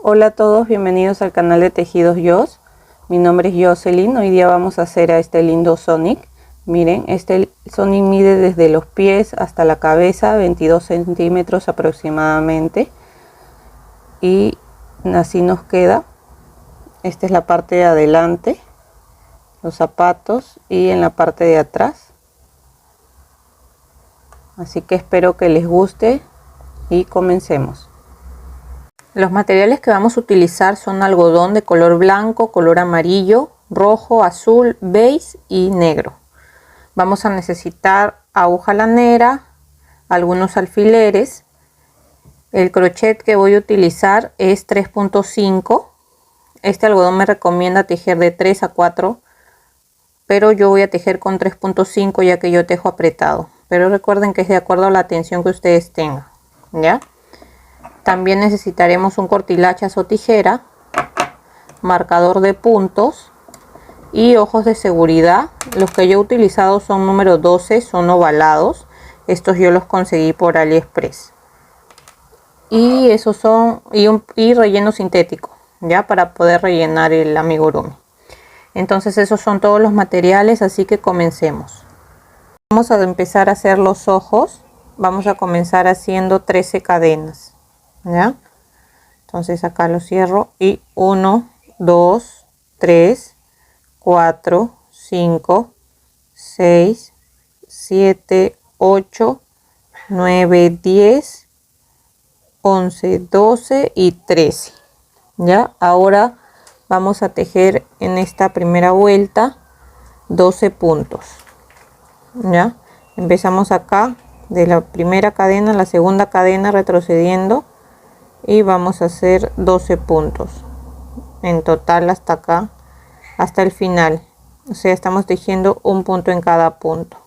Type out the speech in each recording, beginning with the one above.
Hola a todos, bienvenidos al canal de Tejidos Jos. Mi nombre es Jocelyn. Hoy día vamos a hacer a este lindo Sonic. Miren, este Sonic mide desde los pies hasta la cabeza 22 centímetros aproximadamente. Y así nos queda. Esta es la parte de adelante, los zapatos, y en la parte de atrás. Así que espero que les guste y comencemos. Los materiales que vamos a utilizar son algodón de color blanco, color amarillo, rojo, azul, beige y negro. Vamos a necesitar aguja lanera, algunos alfileres. El crochet que voy a utilizar es 3.5. Este algodón me recomienda tejer de 3 a 4, pero yo voy a tejer con 3.5 ya que yo tejo apretado. Pero recuerden que es de acuerdo a la tensión que ustedes tengan, ¿ya? También necesitaremos un cortilachas o tijera, marcador de puntos y ojos de seguridad. Los que yo he utilizado son número 12, son ovalados. Estos yo los conseguí por AliExpress. Y esos son y relleno sintético, ya, para poder rellenar el amigurumi. Entonces esos son todos los materiales, así que comencemos. Vamos a empezar a hacer los ojos. Vamos a comenzar haciendo 13 cadenas. ¿Ya? Entonces acá lo cierro y 1, 2, 3, 4, 5, 6, 7, 8, 9, 10, 11, 12 y 13. ¿Ya? Ahora vamos a tejer en esta primera vuelta 12 puntos. ¿Ya? Empezamos acá de la primera cadena a la segunda cadena retrocediendo. Y vamos a hacer 12 puntos en total hasta acá, hasta el final. O sea, estamos tejiendo un punto en cada punto.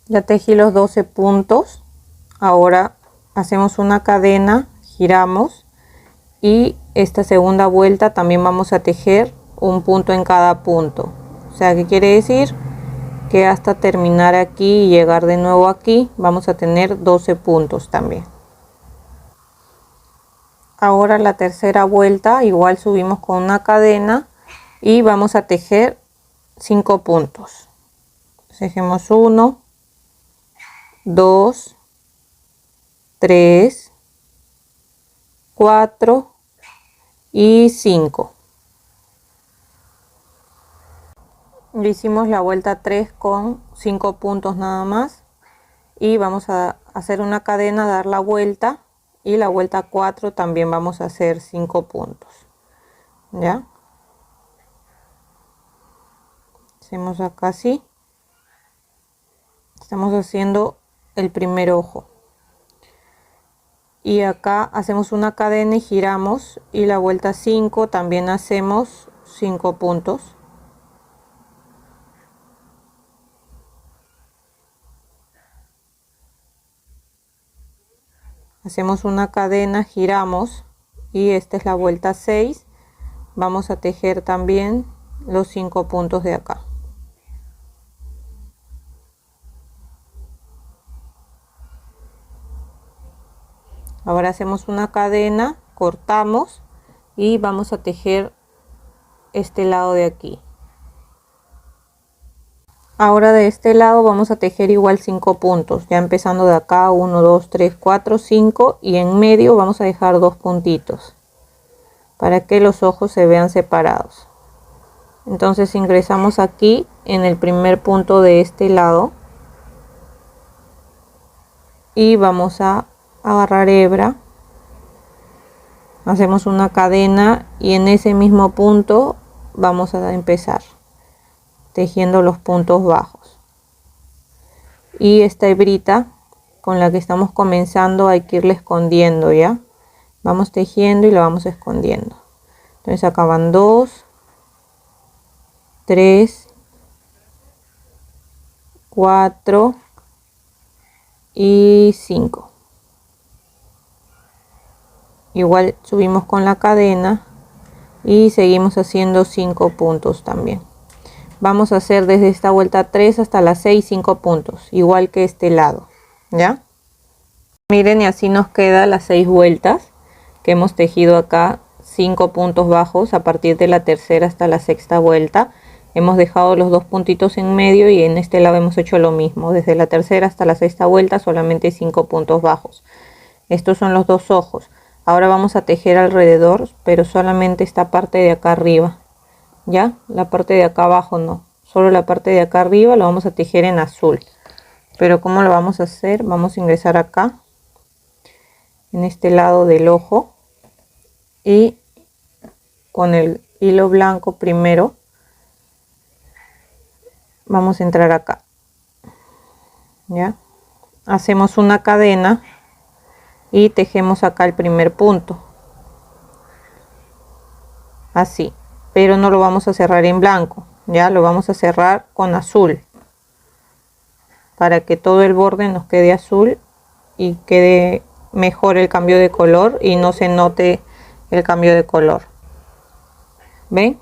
Ya tejí los 12 puntos. Ahora hacemos una cadena, giramos, y esta segunda vuelta también vamos a tejer un punto en cada punto. O sea, ¿qué quiere decir? Que hasta terminar aquí y llegar de nuevo aquí vamos a tener 12 puntos también. Ahora la tercera vuelta igual subimos con una cadena y vamos a tejer 5 puntos. Tejemos 1, 2, 3, 4 y 5. Hicimos la vuelta 3 con 5 puntos nada más, y vamos a hacer una cadena, dar la vuelta, y la vuelta 4 también vamos a hacer 5 puntos. Ya hacemos acá así. Estamos haciendo el primer ojo y acá hacemos una cadena y giramos, y la vuelta 5 también hacemos 5 puntos. Hacemos una cadena, giramos, y esta es la vuelta 6. Vamos a tejer también los 5 puntos de acá. Ahora hacemos una cadena, cortamos y vamos a tejer este lado de aquí. Ahora de este lado vamos a tejer igual 5 puntos, ya empezando de acá, 1, 2, 3, 4, 5, y en medio vamos a dejar 2 puntitos para que los ojos se vean separados. Entonces ingresamos aquí en el primer punto de este lado y vamos a agarrar hebra, hacemos una cadena y en ese mismo punto vamos a empezar tejiendo los puntos bajos. Y esta hebrita con la que estamos comenzando hay que irle escondiendo, ya vamos tejiendo y la vamos escondiendo. Entonces acá van 2, 3, 4 y 5. Igual subimos con la cadena y seguimos haciendo 5 puntos también. Vamos a hacer desde esta vuelta 3 hasta la 6, 5 puntos, igual que este lado, ¿Ya? Miren, y así nos queda las 6 vueltas que hemos tejido acá, 5 puntos bajos a partir de la tercera hasta la sexta vuelta. Hemos dejado los 2 puntitos en medio y en este lado hemos hecho lo mismo, desde la tercera hasta la sexta vuelta solamente 5 puntos bajos. Estos son los 2 ojos. Ahora vamos a tejer alrededor, pero solamente esta parte de acá arriba, ya, la parte de acá abajo no, solo la parte de acá arriba lo vamos a tejer en azul. Pero ¿cómo lo vamos a hacer? Vamos a ingresar acá en este lado del ojo y con el hilo blanco primero vamos a entrar acá, ya, hacemos una cadena y tejemos acá el primer punto así, pero no lo vamos a cerrar en blanco, ya lo vamos a cerrar con azul para que todo el borde nos quede azul y quede mejor el cambio de color y no se note el cambio de color. ¿Ven?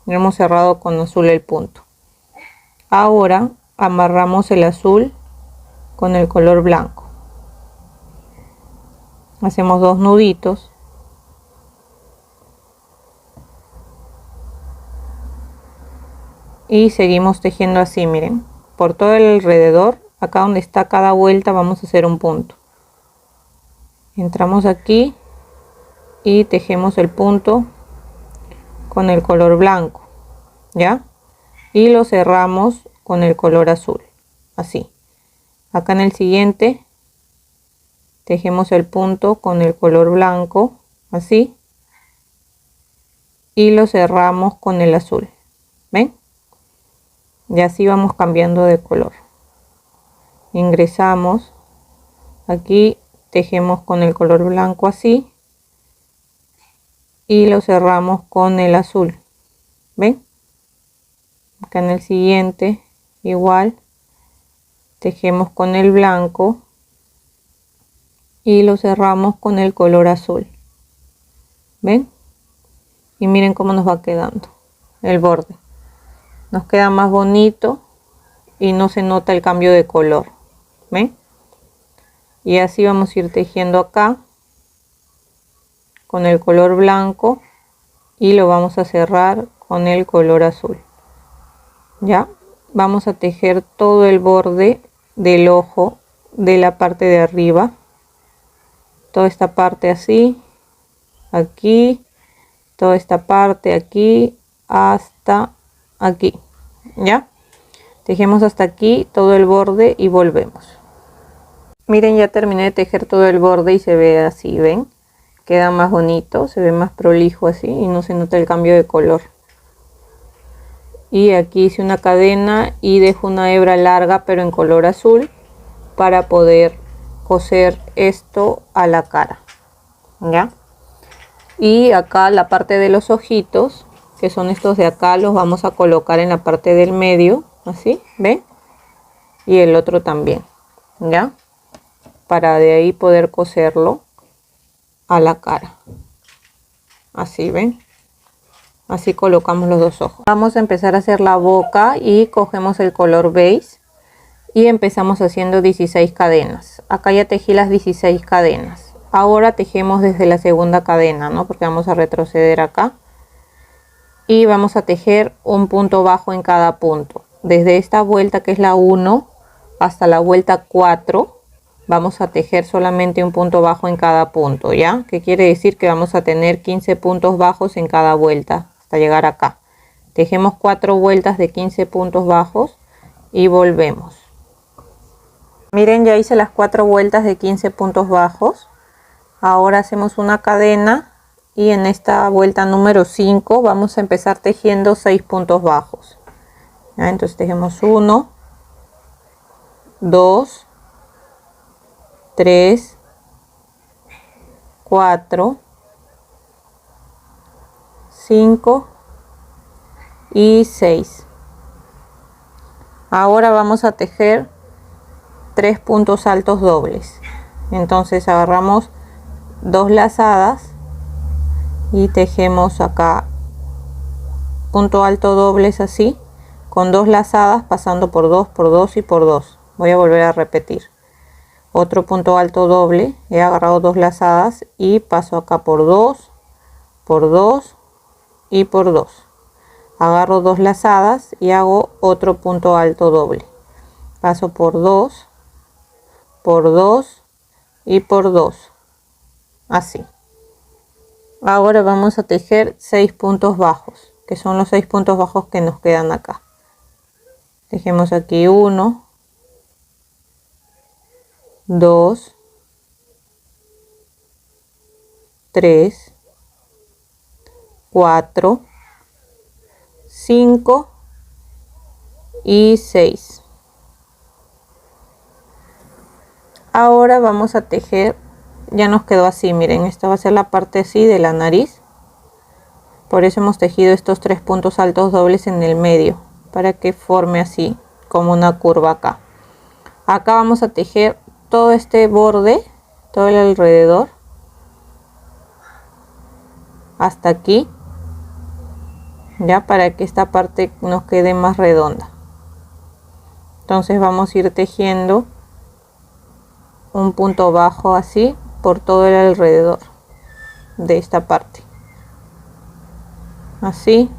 Hemos cerrado con azul el punto. Ahora amarramos el azul con el color blanco. Hacemos 2 nuditos. Y seguimos tejiendo así, miren. Por todo el alrededor, acá donde está cada vuelta vamos a hacer un punto. Entramos aquí y tejemos el punto con el color blanco, ¿ya? Y lo cerramos con el color azul, así. Acá en el siguiente tejemos el punto con el color blanco, así. Y lo cerramos con el azul, ¿ven? Y así vamos cambiando de color. Ingresamos aquí, tejemos con el color blanco así y lo cerramos con el azul, ven. Acá en el siguiente igual tejemos con el blanco y lo cerramos con el color azul, ven. Y miren cómo nos va quedando el borde, nos queda más bonito y no se nota el cambio de color, ven. Y así vamos a ir tejiendo acá con el color blanco y lo vamos a cerrar con el color azul. Ya vamos a tejer todo el borde del ojo de la parte de arriba, toda esta parte así, aquí, toda esta parte aquí hasta aquí, ya tejemos hasta aquí todo el borde y volvemos. Miren, ya terminé de tejer todo el borde y se ve así, ven, queda más bonito, se ve más prolijo así y no se nota el cambio de color. Y aquí hice una cadena y dejo una hebra larga pero en color azul para poder coser esto a la cara, ya. Y acá la parte de los ojitos, que son estos de acá, los vamos a colocar en la parte del medio, así, ven, y el otro también, ya, para de ahí poder coserlo a la cara, así, ven. Así colocamos los 2 ojos. Vamos a empezar a hacer la boca y cogemos el color beige y empezamos haciendo 16 cadenas. Acá ya tejí las 16 cadenas. Ahora tejemos desde la segunda cadena, ¿no? Porque vamos a retroceder acá y vamos a tejer un punto bajo en cada punto. Desde esta vuelta, que es la 1, hasta la vuelta 4 vamos a tejer solamente un punto bajo en cada punto, ¿ya? Que quiere decir que vamos a tener 15 puntos bajos en cada vuelta hasta llegar acá. Tejemos 4 vueltas de 15 puntos bajos y volvemos. Miren, ya hice las 4 vueltas de 15 puntos bajos. Ahora hacemos una cadena y en esta vuelta número 5 vamos a empezar tejiendo 6 puntos bajos, ¿ya? Entonces tejemos 1, 2, 3, 4, 5 y 6. Ahora vamos a tejer 3 puntos altos dobles. Entonces agarramos 2 lazadas y tejemos acá punto alto dobles así, con 2 lazadas pasando por 2, por 2 y por 2. Voy a volver a repetir. otro punto alto doble, he agarrado 2 lazadas y paso acá por 2 y por 2, agarro 2 lazadas y hago otro punto alto doble, paso por 2 y por 2, así. Ahora vamos a tejer 6 puntos bajos, que son los 6 puntos bajos que nos quedan acá. Tejemos aquí 1, 2, 3, 4, 5 y 6. Ahora vamos a tejer, ya nos quedó así, miren, esta va a ser la parte así de la nariz. Por eso hemos tejido estos 3 puntos altos dobles en el medio, para que forme así como una curva acá. Acá vamos a tejer todo este borde, todo el alrededor, hasta aquí, ya, para que esta parte nos quede más redonda. Entonces vamos a ir tejiendo un punto bajo así por todo el alrededor de esta parte, así.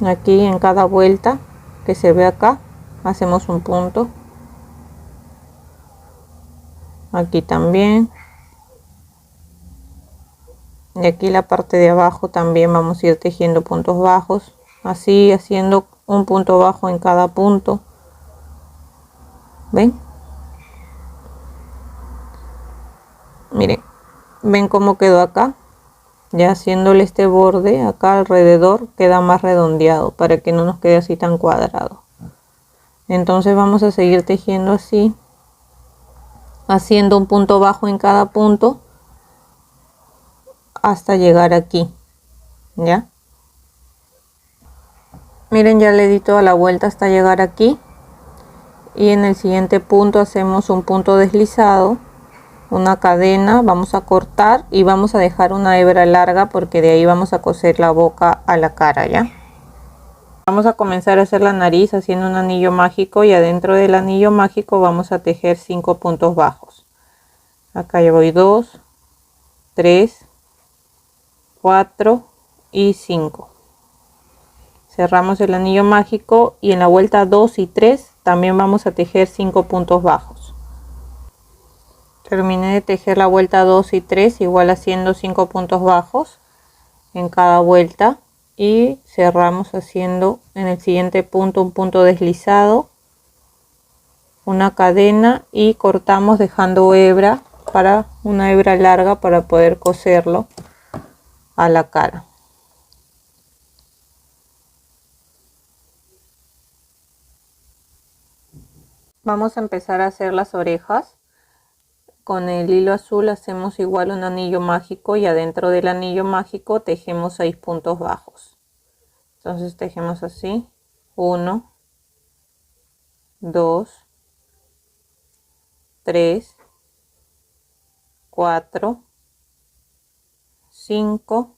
Aquí en cada vuelta que se ve acá hacemos un punto, aquí también, y aquí la parte de abajo también vamos a ir tejiendo puntos bajos, así, haciendo un punto bajo en cada punto. ¿Ven? Miren, ven cómo quedó acá, ya haciéndole este borde acá alrededor, queda más redondeado para que no nos quede así tan cuadrado. Entonces vamos a seguir tejiendo así, haciendo un punto bajo en cada punto hasta llegar aquí, ¿ya? Miren, ya le di toda la vuelta hasta llegar aquí, y en el siguiente punto hacemos un punto deslizado, una cadena, vamos a cortar y vamos a dejar una hebra larga porque de ahí vamos a coser la boca a la cara, ¿ya? Vamos a comenzar a hacer la nariz haciendo un anillo mágico, y adentro del anillo mágico vamos a tejer 5 puntos bajos. Acá ya voy 2, 3, 4 y 5. Cerramos el anillo mágico y en la vuelta 2 y 3 también vamos a tejer 5 puntos bajos. Terminé de tejer la vuelta 2 y 3 igual haciendo 5 puntos bajos en cada vuelta, y cerramos haciendo en el siguiente punto un punto deslizado, una cadena, y cortamos dejando hebra, para una hebra larga para poder coserlo a la cara. Vamos a empezar a hacer las orejas. Con el hilo azul hacemos igual un anillo mágico, y adentro del anillo mágico tejemos 6 puntos bajos. Entonces tejemos así: 1, 2, 3, 4, 5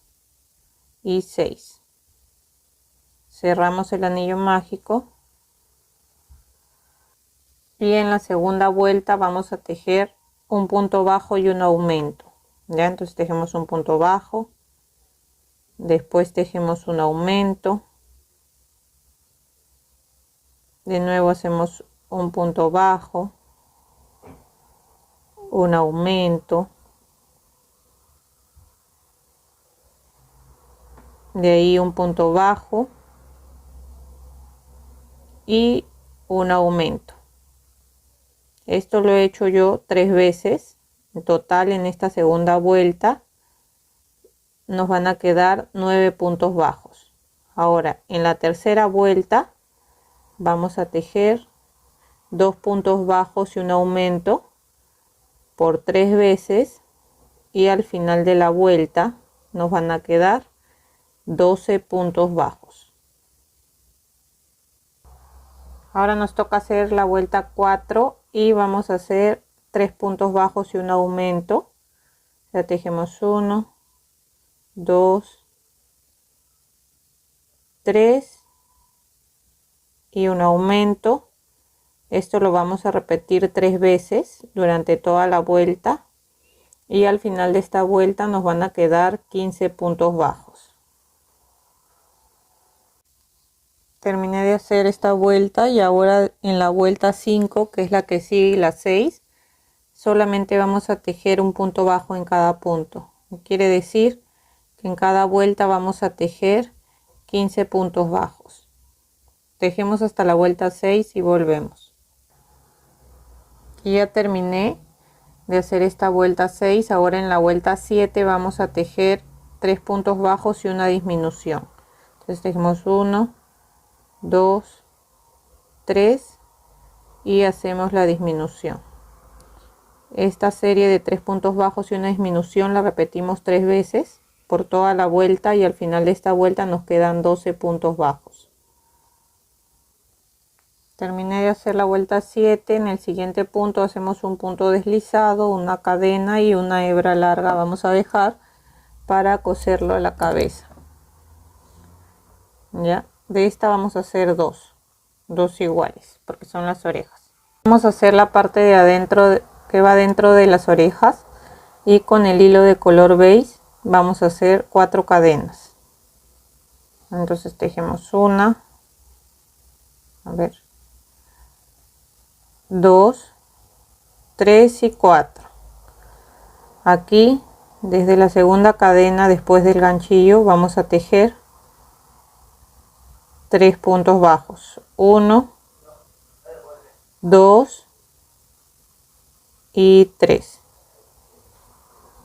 y 6. Cerramos el anillo mágico, y en la segunda vuelta vamos a tejer un punto bajo y un aumento, ya. Entonces tejemos un punto bajo, después tejemos un aumento, de nuevo hacemos un punto bajo, un aumento, de ahí un punto bajo y un aumento. Esto lo he hecho yo 3 veces. En total, en esta segunda vuelta nos van a quedar 9 puntos bajos. Ahora en la tercera vuelta vamos a tejer 2 puntos bajos y un aumento por 3 veces, y al final de la vuelta nos van a quedar 12 puntos bajos. Ahora nos toca hacer la vuelta 4 y vamos a hacer 3 puntos bajos y un aumento. Ya tejemos 1, 2, 3 y un aumento. Esto lo vamos a repetir 3 veces durante toda la vuelta y al final de esta vuelta nos van a quedar 15 puntos bajos. Terminé de hacer esta vuelta y ahora en la vuelta 5, que es la que sigue, la 6, solamente vamos a tejer un punto bajo en cada punto. Quiere decir que en cada vuelta vamos a tejer 15 puntos bajos. Tejemos hasta la vuelta 6 y volvemos. Y ya terminé de hacer esta vuelta 6. Ahora en la vuelta 7 vamos a tejer 3 puntos bajos y una disminución. Entonces tejemos 1, 2, 3 y hacemos la disminución. Esta serie de 3 puntos bajos y una disminución la repetimos 3 veces por toda la vuelta y al final de esta vuelta nos quedan 12 puntos bajos. Terminé de hacer la vuelta 7. En el siguiente punto hacemos un punto deslizado, una cadena y una hebra larga vamos a dejar para coserlo a la cabeza. Ya, de esta vamos a hacer dos iguales porque son las orejas. Vamos a hacer la parte de adentro que va dentro de las orejas y con el hilo de color beige vamos a hacer 4 cadenas. Entonces tejemos 1, 2, 3 y 4. Aquí desde la segunda cadena después del ganchillo vamos a tejer 3 puntos bajos, 1, 2 y 3.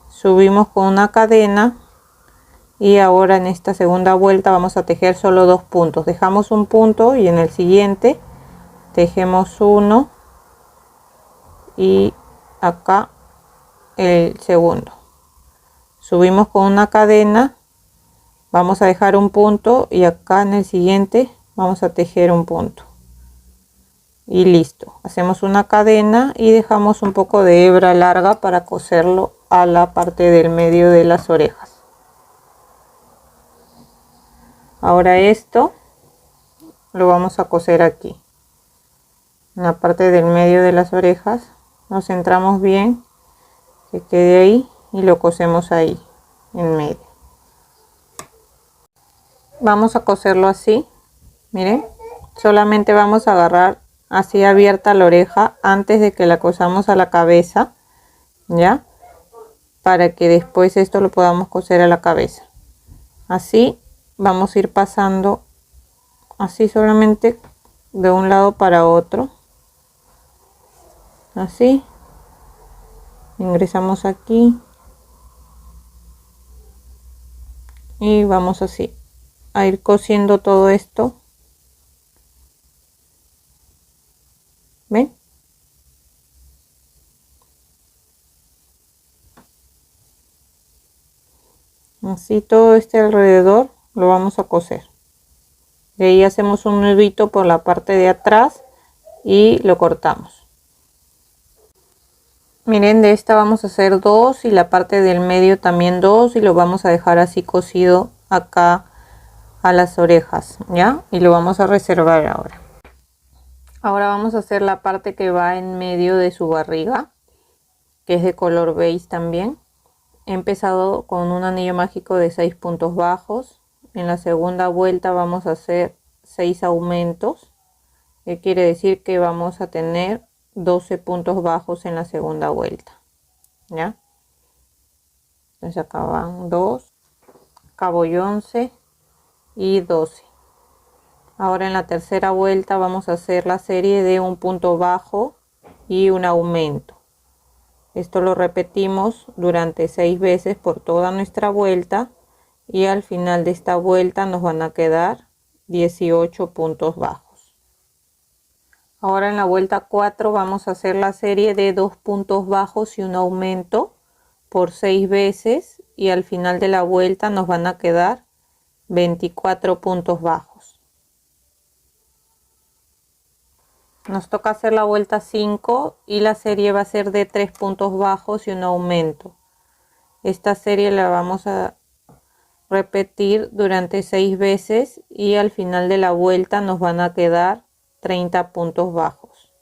Subimos con una cadena y ahora en esta segunda vuelta vamos a tejer solo 2 puntos. Dejamos un punto y en el siguiente tejemos 1 y acá el segundo. Subimos con una cadena, vamos a dejar un punto y acá en el siguiente vamos a tejer un punto y listo. Hacemos una cadena y dejamos un poco de hebra larga para coserlo a la parte del medio de las orejas. Ahora esto lo vamos a coser aquí en la parte del medio de las orejas. Nos centramos bien que quede ahí y lo cosemos ahí en medio. Vamos a coserlo así, miren, solamente vamos a agarrar así abierta la oreja antes de que la cosamos a la cabeza, ya, para que después esto lo podamos coser a la cabeza. Así vamos a ir pasando así solamente de un lado para otro, así. Ingresamos aquí y vamos así a ir cosiendo todo esto. ¿Ven? Así todo este alrededor lo vamos a coser. De ahí hacemos un nudito por la parte de atrás y lo cortamos. Miren, de esta vamos a hacer 2 y la parte del medio también 2 y lo vamos a dejar así cosido acá a las orejas, ¿ya? Y lo vamos a reservar ahora. Ahora vamos a hacer la parte que va en medio de su barriga, que es de color beige también. He empezado con un anillo mágico de 6 puntos bajos. En la segunda vuelta vamos a hacer 6 aumentos, que quiere decir que vamos a tener 12 puntos bajos en la segunda vuelta, ¿ya? Entonces acá van 2, acá voy 11 y 12. Ahora en la tercera vuelta vamos a hacer la serie de un punto bajo y un aumento. Esto lo repetimos durante 6 veces por toda nuestra vuelta y al final de esta vuelta nos van a quedar 18 puntos bajos. Ahora en la vuelta 4 vamos a hacer la serie de 2 puntos bajos y un aumento por 6 veces y al final de la vuelta nos van a quedar 24 puntos bajos. Nos toca hacer la vuelta 5 y la serie va a ser de 3 puntos bajos y un aumento. Esta serie la vamos a repetir durante 6 veces y al final de la vuelta nos van a quedar 30 puntos bajos.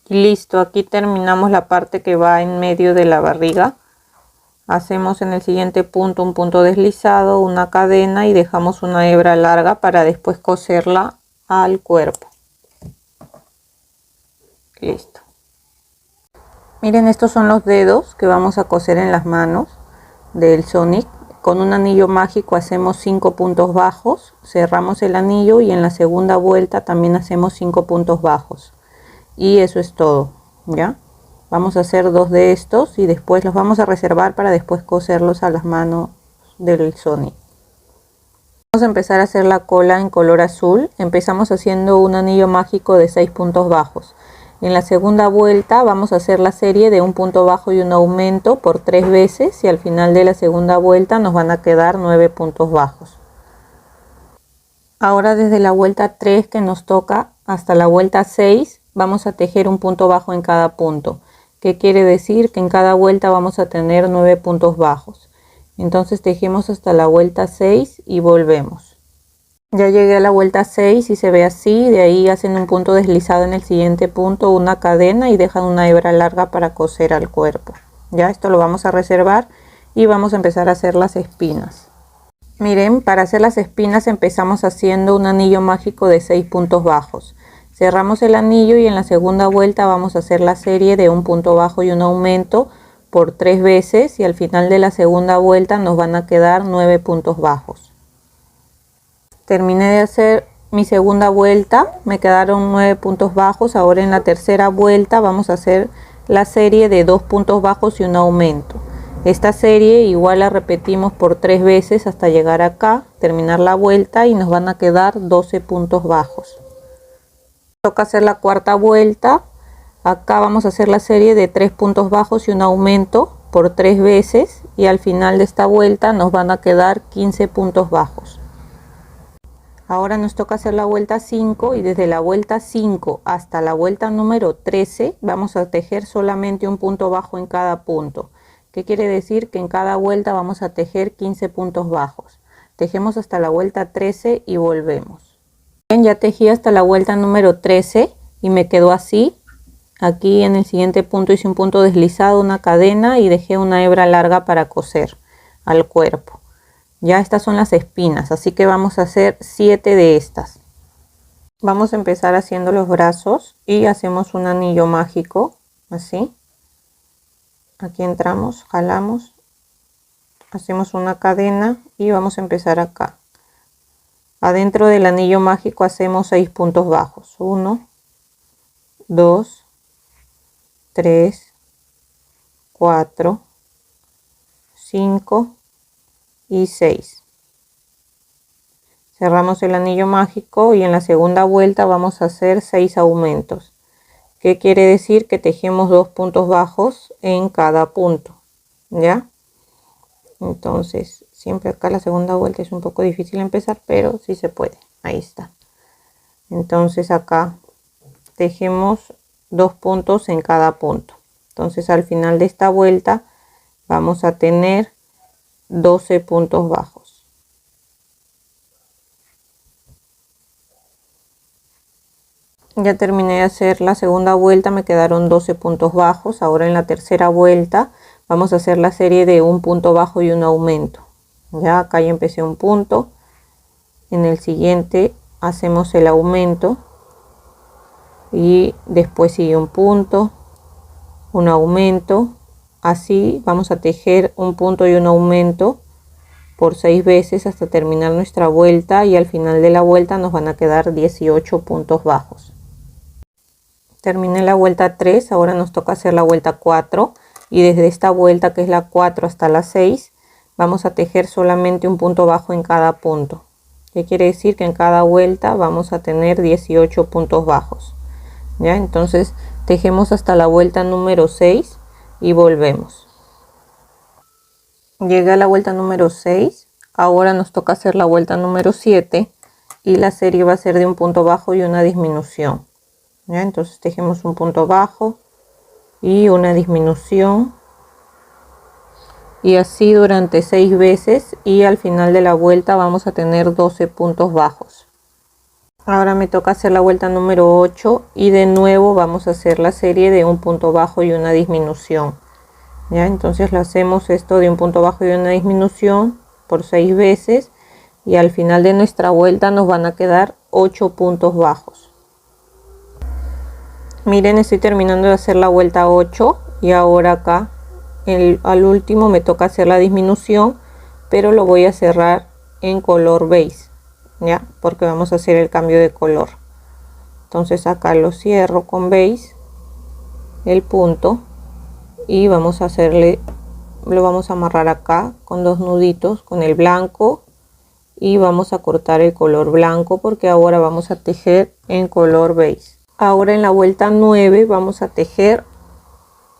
Y listo, aquí terminamos la parte que va en medio de la barriga. Hacemos en el siguiente punto un punto deslizado, una cadena y dejamos una hebra larga para después coserla al cuerpo. Listo. Miren, estos son los dedos que vamos a coser en las manos del Sonic. Con un anillo mágico hacemos 5 puntos bajos, cerramos el anillo y en la segunda vuelta también hacemos 5 puntos bajos. Y eso es todo, ¿ya? Vamos a hacer 2 de estos y después los vamos a reservar para después coserlos a las manos del Sonic. Vamos a empezar a hacer la cola en color azul. Empezamos haciendo un anillo mágico de 6 puntos bajos. En la segunda vuelta vamos a hacer la serie de un punto bajo y un aumento por 3 veces y al final de la segunda vuelta nos van a quedar 9 puntos bajos. Ahora desde la vuelta 3 que nos toca hasta la vuelta 6 vamos a tejer un punto bajo en cada punto. ¿Qué quiere decir? Que en cada vuelta vamos a tener 9 puntos bajos. Entonces tejemos hasta la vuelta 6 y volvemos. Ya llegué a la vuelta 6 y se ve así. De ahí hacen un punto deslizado en el siguiente punto, una cadena y dejan una hebra larga para coser al cuerpo. Ya esto lo vamos a reservar y vamos a empezar a hacer las espinas. Miren, para hacer las espinas empezamos haciendo un anillo mágico de 6 puntos bajos. Cerramos el anillo y en la segunda vuelta vamos a hacer la serie de un punto bajo y un aumento por 3 veces y al final de la segunda vuelta nos van a quedar 9 puntos bajos. Terminé de hacer mi segunda vuelta, me quedaron 9 puntos bajos. Ahora en la tercera vuelta vamos a hacer la serie de 2 puntos bajos y un aumento. Esta serie igual la repetimos por 3 veces hasta llegar acá, terminar la vuelta y nos van a quedar 12 puntos bajos. Toca hacer la cuarta vuelta. Acá vamos a hacer la serie de 3 puntos bajos y un aumento por 3 veces y al final de esta vuelta nos van a quedar 15 puntos bajos. Ahora nos toca hacer la vuelta 5 y desde la vuelta 5 hasta la vuelta número 13 vamos a tejer solamente un punto bajo en cada punto. ¿Qué quiere decir? Que en cada vuelta vamos a tejer 15 puntos bajos. Tejemos hasta la vuelta 13 y volvemos. Ya tejí hasta la vuelta número 13 y me quedó así. Aquí en el siguiente punto hice un punto deslizado, una cadena y dejé una hebra larga para coser al cuerpo. Ya estas son las espinas, así que vamos a hacer 7 de estas. Vamos a empezar haciendo los brazos y hacemos un anillo mágico, así. Aquí entramos, jalamos, hacemos una cadena y vamos a empezar acá. Adentro del anillo mágico hacemos 6 puntos bajos. 1, 2, 3, 4, 5 y 6. Cerramos el anillo mágico y en la segunda vuelta vamos a hacer 6 aumentos. ¿Qué quiere decir? Que tejemos 2 puntos bajos en cada punto. ¿Ya? Entonces, siempre acá la segunda vuelta es un poco difícil empezar, pero sí se puede. Ahí está. Entonces acá tejemos 2 puntos en cada punto. Entonces al final de esta vuelta vamos a tener 12 puntos bajos. Ya terminé de hacer la segunda vuelta, me quedaron 12 puntos bajos. Ahora en la tercera vuelta vamos a hacer la serie de un punto bajo y un aumento. Ya acá ya empecé un punto, en el siguiente hacemos el aumento y después sigue un punto, un aumento. Así vamos a tejer un punto y un aumento por 6 veces hasta terminar nuestra vuelta y al final de la vuelta nos van a quedar 18 puntos bajos. Terminé la vuelta 3, ahora nos toca hacer la vuelta 4 y desde esta vuelta, que es la 4 hasta la 6, vamos a tejer solamente un punto bajo en cada punto. ¿Qué quiere decir? Que en cada vuelta vamos a tener 18 puntos bajos. ¿Ya? Entonces tejemos hasta la vuelta número 6 y volvemos. Llegué a la vuelta número 6, ahora nos toca hacer la vuelta número 7 y la serie va a ser de un punto bajo y una disminución. ¿Ya? Entonces tejemos un punto bajo y una disminución y así durante 6 veces y al final de la vuelta vamos a tener 12 puntos bajos. Ahora me toca hacer la vuelta número 8 y de nuevo vamos a hacer la serie de un punto bajo y una disminución. Ya, entonces lo hacemos esto de un punto bajo y una disminución por 6 veces y al final de nuestra vuelta nos van a quedar 8 puntos bajos. Miren, estoy terminando de hacer la vuelta 8 y ahora acá al último me toca hacer la disminución, pero lo voy a cerrar en color beige, ya, porque vamos a hacer el cambio de color. Entonces acá lo cierro con beige el punto y vamos a hacerle, lo vamos a amarrar acá con 2 nuditos con el blanco y vamos a cortar el color blanco porque ahora vamos a tejer en color beige. Ahora en la vuelta 9 vamos a tejer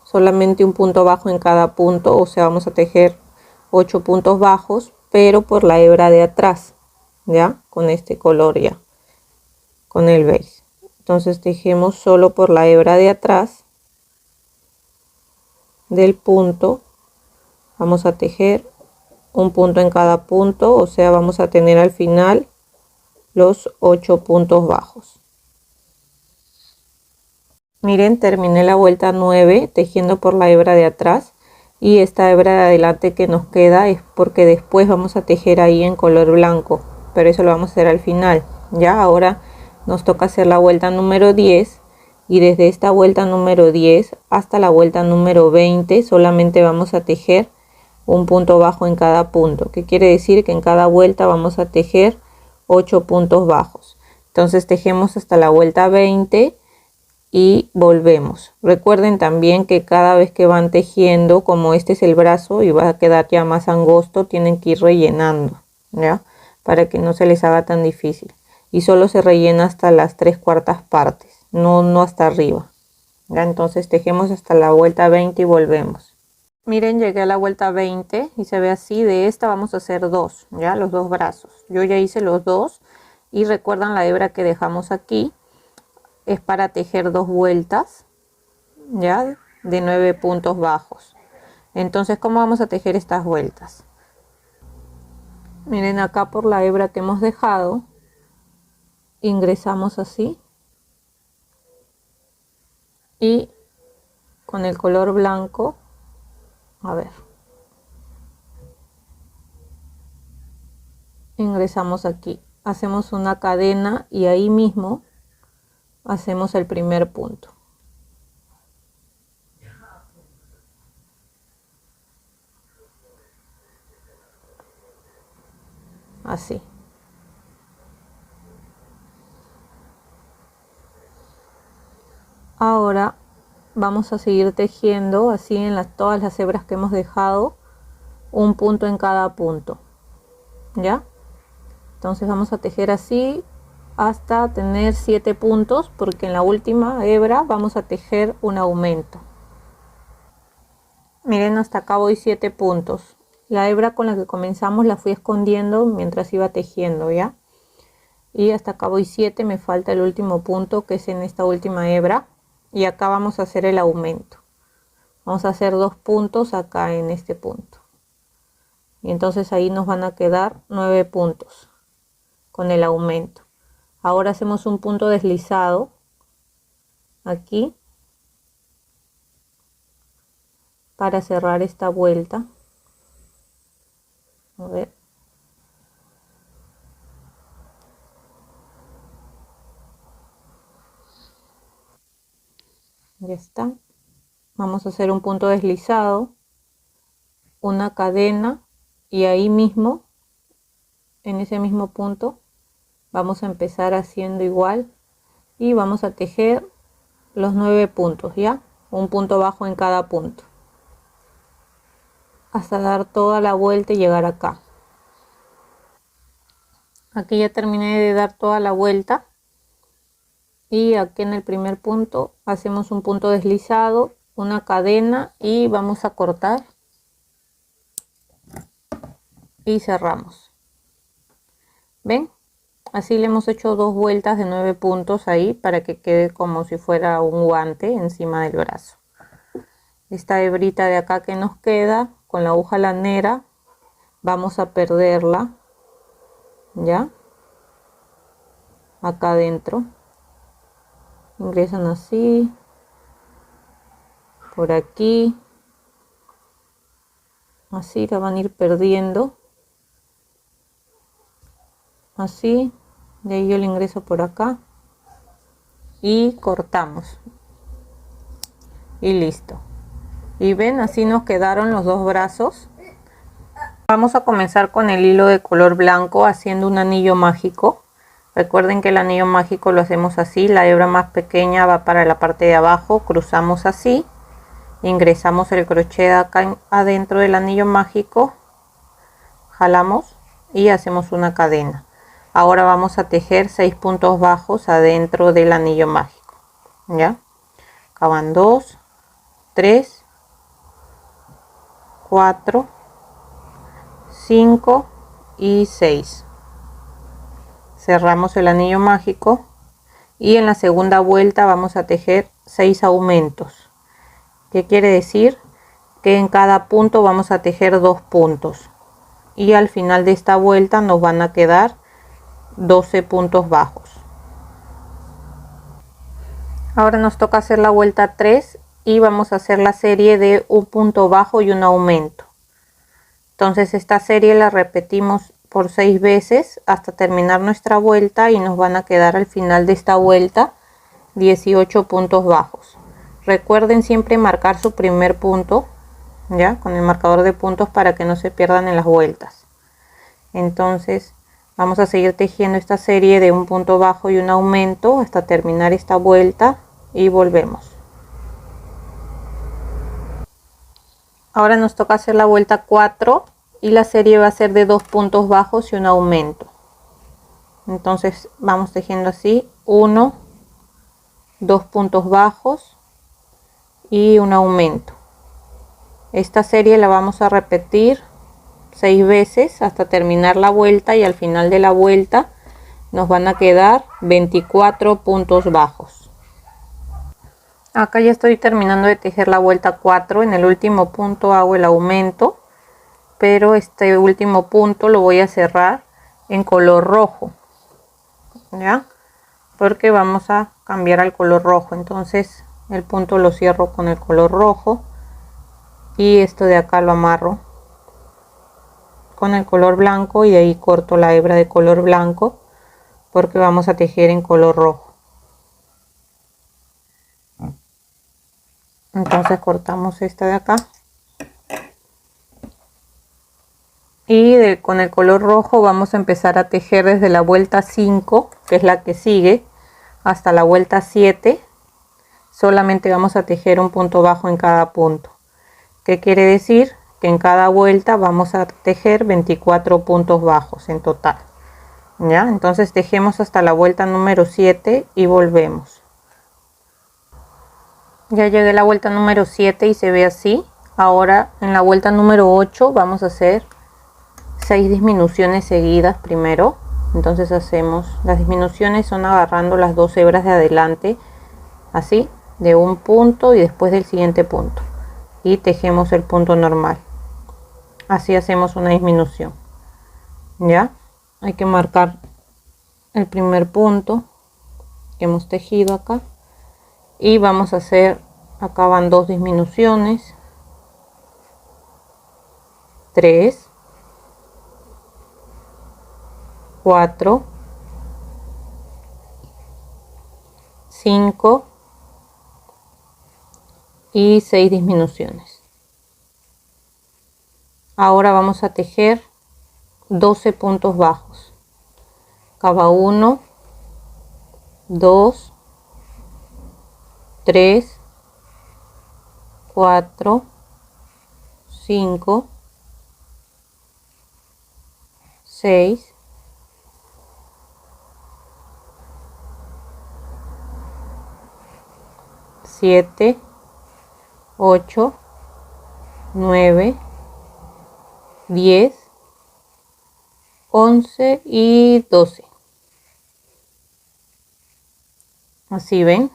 solamente un punto bajo en cada punto, o sea, vamos a tejer 8 puntos bajos, pero por la hebra de atrás, ya, con este color ya, con el beige. Entonces tejemos solo por la hebra de atrás del punto, vamos a tejer un punto en cada punto, o sea, vamos a tener al final los 8 puntos bajos. Miren, terminé la vuelta 9 tejiendo por la hebra de atrás y esta hebra de adelante que nos queda es porque después vamos a tejer ahí en color blanco, pero eso lo vamos a hacer al final. Ya ahora nos toca hacer la vuelta número 10 y desde esta vuelta número 10 hasta la vuelta número 20 solamente vamos a tejer un punto bajo en cada punto, que quiere decir que en cada vuelta vamos a tejer 8 puntos bajos. Entonces tejemos hasta la vuelta 20 y volvemos. Recuerden también que cada vez que van tejiendo, como este es el brazo y va a quedar ya más angosto, tienen que ir rellenando, ¿ya? Para que no se les haga tan difícil. Y solo se rellena hasta las 3/4 partes, no hasta arriba. ¿Ya? Entonces tejemos hasta la vuelta 20 y volvemos. Miren, llegué a la vuelta 20 y se ve así. De esta vamos a hacer 2, ya, los 2 brazos. Yo ya hice los 2 y recuerdan la hebra que dejamos aquí es para tejer 2 vueltas, ya, de 9 puntos bajos. Entonces, ¿cómo vamos a tejer estas vueltas? Miren, acá por la hebra que hemos dejado ingresamos así y con el color blanco, a ver, ingresamos aquí, hacemos una cadena y ahí mismo hacemos el primer punto. Así. Ahora vamos a seguir tejiendo así en todas las hebras que hemos dejado, un punto en cada punto, ¿ya? Entonces vamos a tejer así hasta tener 7 puntos, porque en la última hebra vamos a tejer un aumento. Miren, hasta acá voy 7 puntos. La hebra con la que comenzamos la fui escondiendo mientras iba tejiendo, ¿ya? Y hasta acá voy 7, me falta el último punto que es en esta última hebra y acá vamos a hacer el aumento. Vamos a hacer 2 puntos acá en este punto y entonces ahí nos van a quedar 9 puntos con el aumento. Ahora hacemos un punto deslizado aquí para cerrar esta vuelta. A ver. Ya está. Vamos a hacer un punto deslizado, una cadena y ahí mismo, en ese mismo punto, vamos a empezar haciendo igual y vamos a tejer los 9 puntos, ya, un punto bajo en cada punto hasta dar toda la vuelta y llegar acá. Aquí ya terminé de dar toda la vuelta y aquí en el primer punto hacemos un punto deslizado, una cadena y vamos a cortar y cerramos. ¿Ven? Así le hemos hecho 2 vueltas de 9 puntos ahí para que quede como si fuera un guante encima del brazo. Esta hebrita de acá que nos queda con la aguja lanera vamos a perderla, ya, acá adentro. Ingresan así, por aquí, así la van a ir perdiendo, así, de ahí yo le ingreso por acá y cortamos y listo. Y ven, así nos quedaron los dos brazos. Vamos a comenzar con el hilo de color blanco haciendo un anillo mágico. Recuerden que el anillo mágico lo hacemos así, la hebra más pequeña va para la parte de abajo, cruzamos así, ingresamos el crochet acá adentro del anillo mágico, jalamos y hacemos una cadena. Ahora vamos a tejer 6 puntos bajos adentro del anillo mágico. ¿Ya? Acá van 2, 3, 4, 5 y 6. Cerramos el anillo mágico y en la segunda vuelta vamos a tejer 6 aumentos. ¿Qué quiere decir? Que en cada punto vamos a tejer 2 puntos y al final de esta vuelta nos van a quedar 12 puntos bajos. Ahora nos toca hacer la vuelta 3 y vamos a hacer la serie de un punto bajo y un aumento. Entonces esta serie la repetimos por 6 veces hasta terminar nuestra vuelta y nos van a quedar al final de esta vuelta 18 puntos bajos. Recuerden siempre marcar su primer punto, ya, con el marcador de puntos para que no se pierdan en las vueltas. Entonces vamos a seguir tejiendo esta serie de un punto bajo y un aumento hasta terminar esta vuelta y volvemos. Ahora nos toca hacer la vuelta 4 y la serie va a ser de 2 puntos bajos y un aumento. Entonces vamos tejiendo así, 1, 2 puntos bajos y un aumento. Esta serie la vamos a repetir 6 veces hasta terminar la vuelta y al final de la vuelta nos van a quedar 24 puntos bajos. Acá ya estoy terminando de tejer la vuelta 4. En el último punto hago el aumento, pero este último punto lo voy a cerrar en color rojo, ¿ya? Porque vamos a cambiar al color rojo. Entonces el punto lo cierro con el color rojo y esto de acá lo amarro con el color blanco y de ahí corto la hebra de color blanco porque vamos a tejer en color rojo. Entonces cortamos esta de acá y con el color rojo vamos a empezar a tejer desde la vuelta 5, que es la que sigue, hasta la vuelta 7. Solamente vamos a tejer un punto bajo en cada punto. ¿Qué quiere decir? Que en cada vuelta vamos a tejer 24 puntos bajos en total. ¿Ya? Entonces tejemos hasta la vuelta número 7 y volvemos. Ya llegué a la vuelta número 7 y se ve así. Ahora en la vuelta número 8 vamos a hacer 6 disminuciones seguidas primero. Entonces hacemos las disminuciones, son agarrando las 2 hebras de adelante, así, de un punto y después del siguiente punto. Y tejemos el punto normal. Así hacemos una disminución. Ya, hay que marcar el primer punto que hemos tejido acá. Y vamos a hacer, acá van 2 disminuciones, 3, 4, 5 y 6 disminuciones. Ahora vamos a tejer 12 puntos bajos. Acá va 1, 2, 3, 4, 5, 6, 7, 8, 9, 10, 11 y 12. Así ven.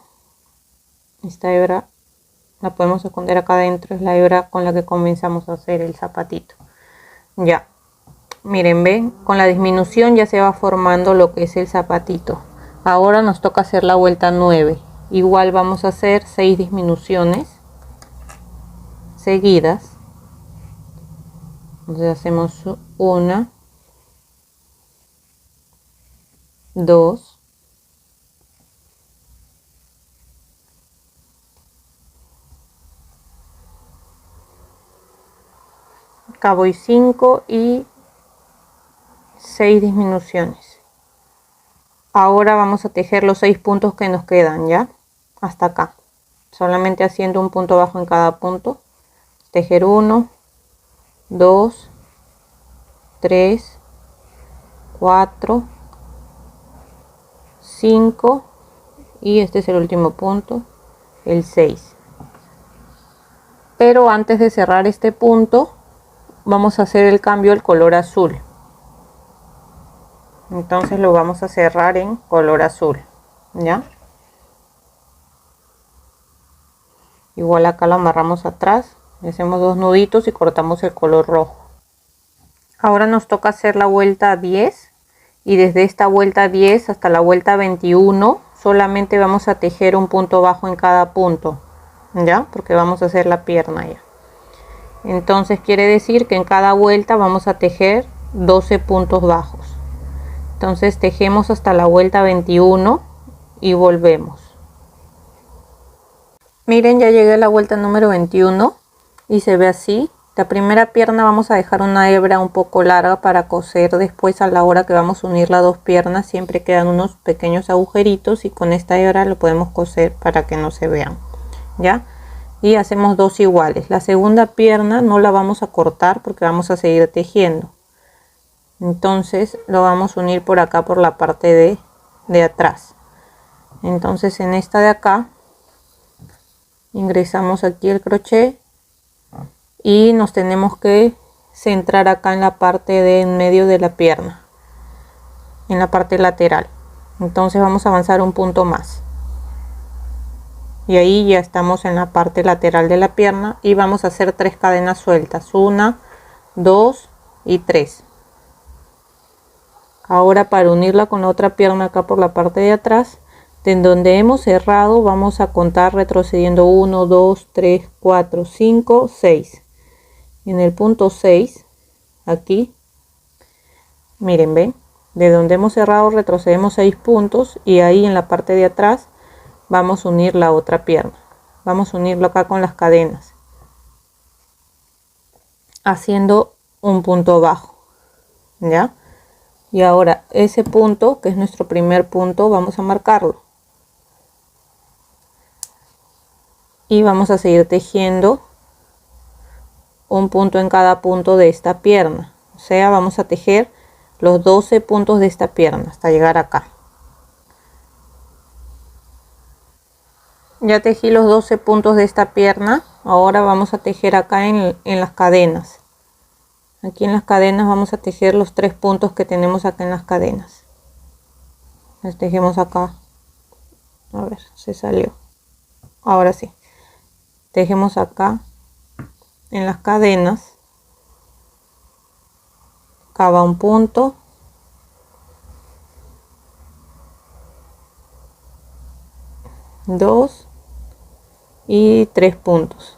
Esta hebra la podemos esconder acá adentro, es la hebra con la que comenzamos a hacer el zapatito. Ya, miren, ven, con la disminución ya se va formando lo que es el zapatito. Ahora nos toca hacer la vuelta 9. Igual vamos a hacer 6 disminuciones seguidas. Entonces hacemos 1, 2, 5 y 6 disminuciones. Ahora vamos a tejer los 6 puntos que nos quedan, ya hasta acá, solamente haciendo un punto bajo en cada punto. Tejer 1, 2, 3, 4, 5 y este es el último punto, el 6. Pero antes de cerrar este punto vamos a hacer el cambio al color azul. Entonces lo vamos a cerrar en color azul, ya. Igual acá lo amarramos atrás, hacemos 2 nuditos y cortamos el color rojo. Ahora nos toca hacer la vuelta 10 y desde esta vuelta 10 hasta la vuelta 21 solamente vamos a tejer un punto bajo en cada punto, ya, porque vamos a hacer la pierna ya. Entonces quiere decir que en cada vuelta vamos a tejer 12 puntos bajos. Entonces tejemos hasta la vuelta 21 y volvemos. Miren, ya llegué a la vuelta número 21 y se ve así. La primera pierna vamos a dejar una hebra un poco larga para coser después. A la hora que vamos a unir las dos piernas siempre quedan unos pequeños agujeritos y con esta hebra lo podemos coser para que no se vean, ¿ya? Y hacemos 2 iguales. La segunda pierna no la vamos a cortar porque vamos a seguir tejiendo. Entonces lo vamos a unir por acá, por la parte de atrás. Entonces en esta de acá ingresamos aquí el crochet y nos tenemos que centrar acá en la parte de en medio de la pierna, en la parte lateral. Entonces vamos a avanzar un punto más y ahí ya estamos en la parte lateral de la pierna y vamos a hacer 3 cadenas sueltas, 1, 2 y 3. Ahora para unirla con la otra pierna acá por la parte de atrás, de donde hemos cerrado vamos a contar retrocediendo 1, 2, 3, 4, 5, 6. En el punto 6, aquí, miren, ven, de donde hemos cerrado retrocedemos 6 puntos y ahí en la parte de atrás vamos a unir la otra pierna. Vamos a unirlo acá con las cadenas, haciendo un punto bajo, ¿ya? Y ahora ese punto, que es nuestro primer punto, vamos a marcarlo. Y vamos a seguir tejiendo un punto en cada punto de esta pierna. O sea, vamos a tejer los 12 puntos de esta pierna hasta llegar acá. Ya tejí los 12 puntos de esta pierna. Ahora vamos a tejer acá en las cadenas. Aquí en las cadenas vamos a tejer los 3 puntos que tenemos acá en las cadenas. Las tejemos acá. A ver, se salió. Ahora sí. Tejemos acá en las cadenas. Acá va un punto. Dos y 3 puntos.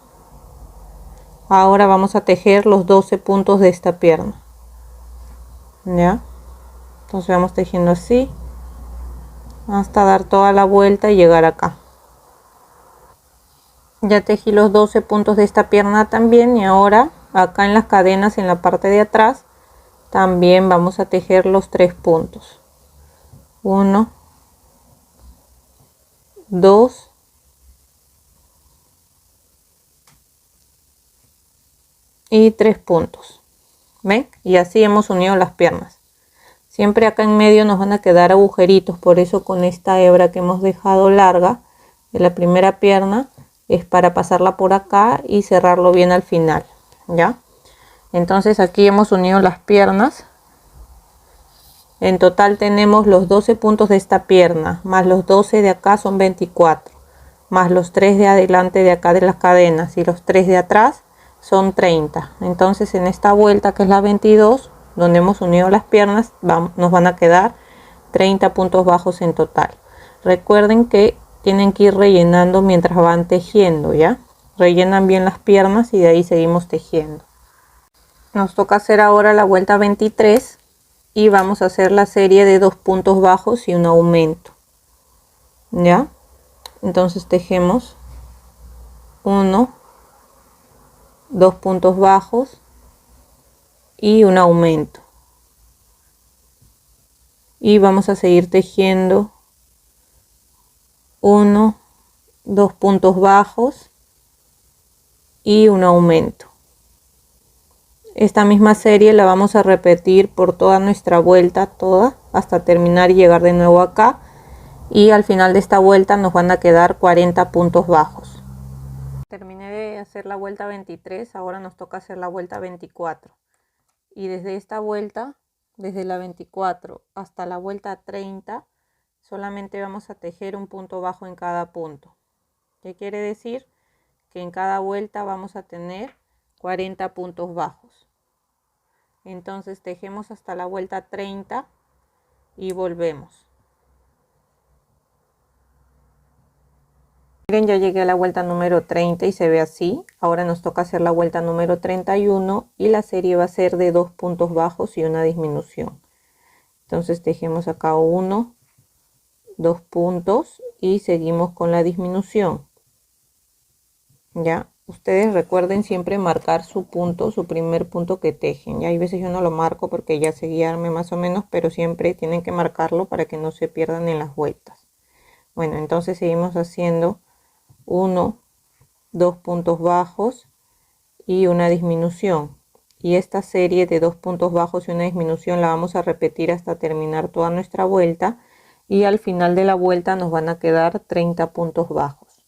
Ahora vamos a tejer los 12 puntos de esta pierna, ¿ya? Entonces vamos tejiendo así hasta dar toda la vuelta y llegar acá. Ya tejí los 12 puntos de esta pierna también y ahora acá en las cadenas en la parte de atrás también vamos a tejer los 3 puntos. 1, 2 y 3 puntos. ¿Ven? Y así hemos unido las piernas. Siempre acá en medio nos van a quedar agujeritos, por eso con esta hebra que hemos dejado larga de la primera pierna es para pasarla por acá y cerrarlo bien al final, ¿ya? Entonces aquí hemos unido las piernas. En total tenemos los 12 puntos de esta pierna más los 12 de acá, son 24, más los 3 de adelante de acá de las cadenas y los 3 de atrás son 30. Entonces en esta vuelta, que es la 22, donde hemos unido las piernas, nos van a quedar 30 puntos bajos en total. Recuerden que tienen que ir rellenando mientras van tejiendo, ¿ya? Rellenan bien las piernas y de ahí seguimos tejiendo. Nos toca hacer ahora la vuelta 23 y vamos a hacer la serie de 2 puntos bajos y un aumento, ¿ya? Entonces tejemos 1, 2 puntos bajos y un aumento, y vamos a seguir tejiendo 1, 2 puntos bajos y un aumento. Esta misma serie la vamos a repetir por toda nuestra vuelta, toda, hasta terminar y llegar de nuevo acá, y al final de esta vuelta nos van a quedar 40 puntos bajos. Terminé de hacer la vuelta 23, ahora nos toca hacer la vuelta 24, y desde esta vuelta, desde la 24 hasta la vuelta 30, solamente vamos a tejer un punto bajo en cada punto. ¿Qué quiere decir? Que en cada vuelta vamos a tener 40 puntos bajos. Entonces tejemos hasta la vuelta 30 y volvemos. Miren, ya llegué a la vuelta número 30 y se ve así. Ahora nos toca hacer la vuelta número 31 y la serie va a ser de 2 puntos bajos y una disminución. Entonces tejemos acá 1, 2 puntos y seguimos con la disminución. Ya, ustedes recuerden siempre marcar su punto, su primer punto que tejen. Ya hay veces yo no lo marco porque ya sé guiarme más o menos, pero siempre tienen que marcarlo para que no se pierdan en las vueltas. Bueno, entonces seguimos haciendo 1, 2 puntos bajos y una disminución, y esta serie de 2 puntos bajos y una disminución la vamos a repetir hasta terminar toda nuestra vuelta, y al final de la vuelta nos van a quedar 30 puntos bajos.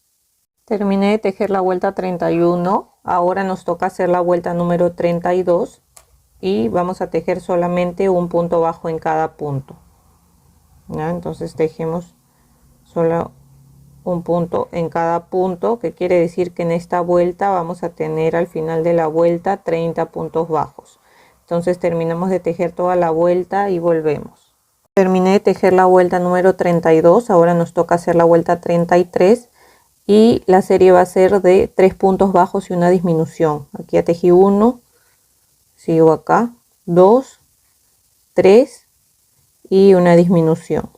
Terminé de tejer la vuelta 31, ahora nos toca hacer la vuelta número 32 y vamos a tejer solamente un punto bajo en cada punto. ¿Ya? Entonces tejemos solo un punto en cada punto, que quiere decir que en esta vuelta vamos a tener al final de la vuelta 30 puntos bajos. Entonces terminamos de tejer toda la vuelta y volvemos. Terminé de tejer la vuelta número 32, ahora nos toca hacer la vuelta 33 y la serie va a ser de 3 puntos bajos y una disminución. Aquí ya tejí 1, sigo acá, 2, 3 y una disminución.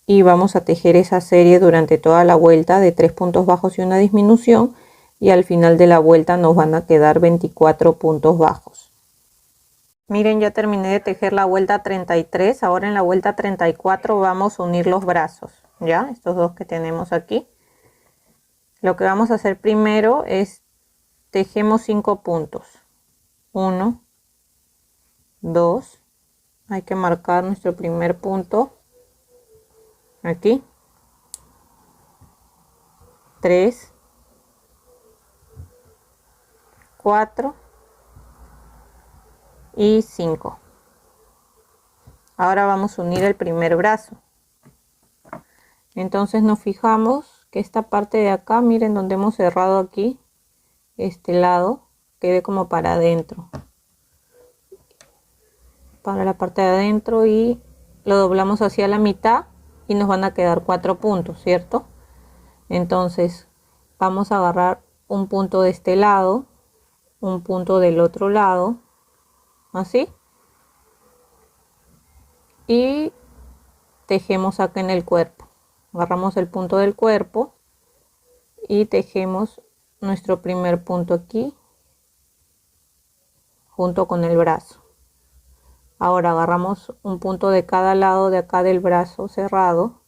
Y vamos a tejer esa serie durante toda la vuelta de 3 puntos bajos y una disminución, y al final de la vuelta nos van a quedar 24 puntos bajos. Miren, ya terminé de tejer la vuelta 33, ahora en la vuelta 34 vamos a unir los brazos, ya, estos dos que tenemos aquí. Lo que vamos a hacer primero es tejemos 5 puntos, 1, 2, hay que marcar nuestro primer punto, aquí, 3, 4 y 5. Ahora vamos a unir el primer brazo. Entonces nos fijamos que esta parte de acá, miren donde hemos cerrado aquí, este lado, quede como para adentro, para la parte de adentro, y lo doblamos hacia la mitad y nos van a quedar 4 puntos, ¿cierto? Entonces vamos a agarrar un punto de este lado, un punto del otro lado, así, y tejemos acá en el cuerpo. Agarramos el punto del cuerpo y tejemos nuestro primer punto aquí junto con el brazo. Ahora agarramos un punto de cada lado de acá del brazo cerrado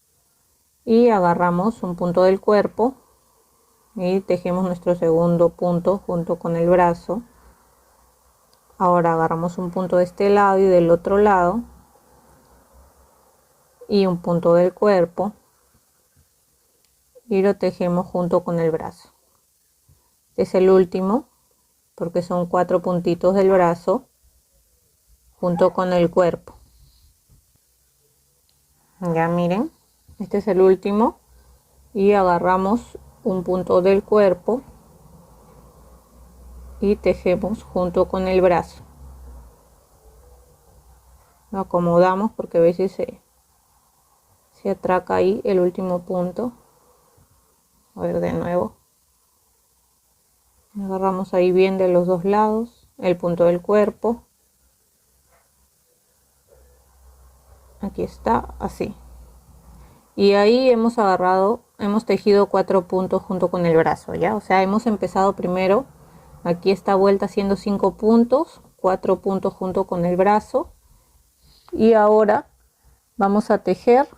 y agarramos un punto del cuerpo y tejemos nuestro segundo punto junto con el brazo. Ahora agarramos un punto de este lado y del otro lado y un punto del cuerpo y lo tejemos junto con el brazo. Este es el último porque son 4 puntitos del brazo junto con el cuerpo. Ya miren, este es el último y agarramos un punto del cuerpo y tejemos junto con el brazo. Lo acomodamos porque a veces se se atraca ahí el último punto. A ver de nuevo. Agarramos ahí bien de los dos lados el punto del cuerpo. Aquí está, así. Y ahí hemos tejido 4 puntos junto con el brazo, ¿ya? O sea, hemos empezado primero, aquí esta vuelta haciendo 5 puntos, 4 puntos junto con el brazo. Y ahora vamos a tejer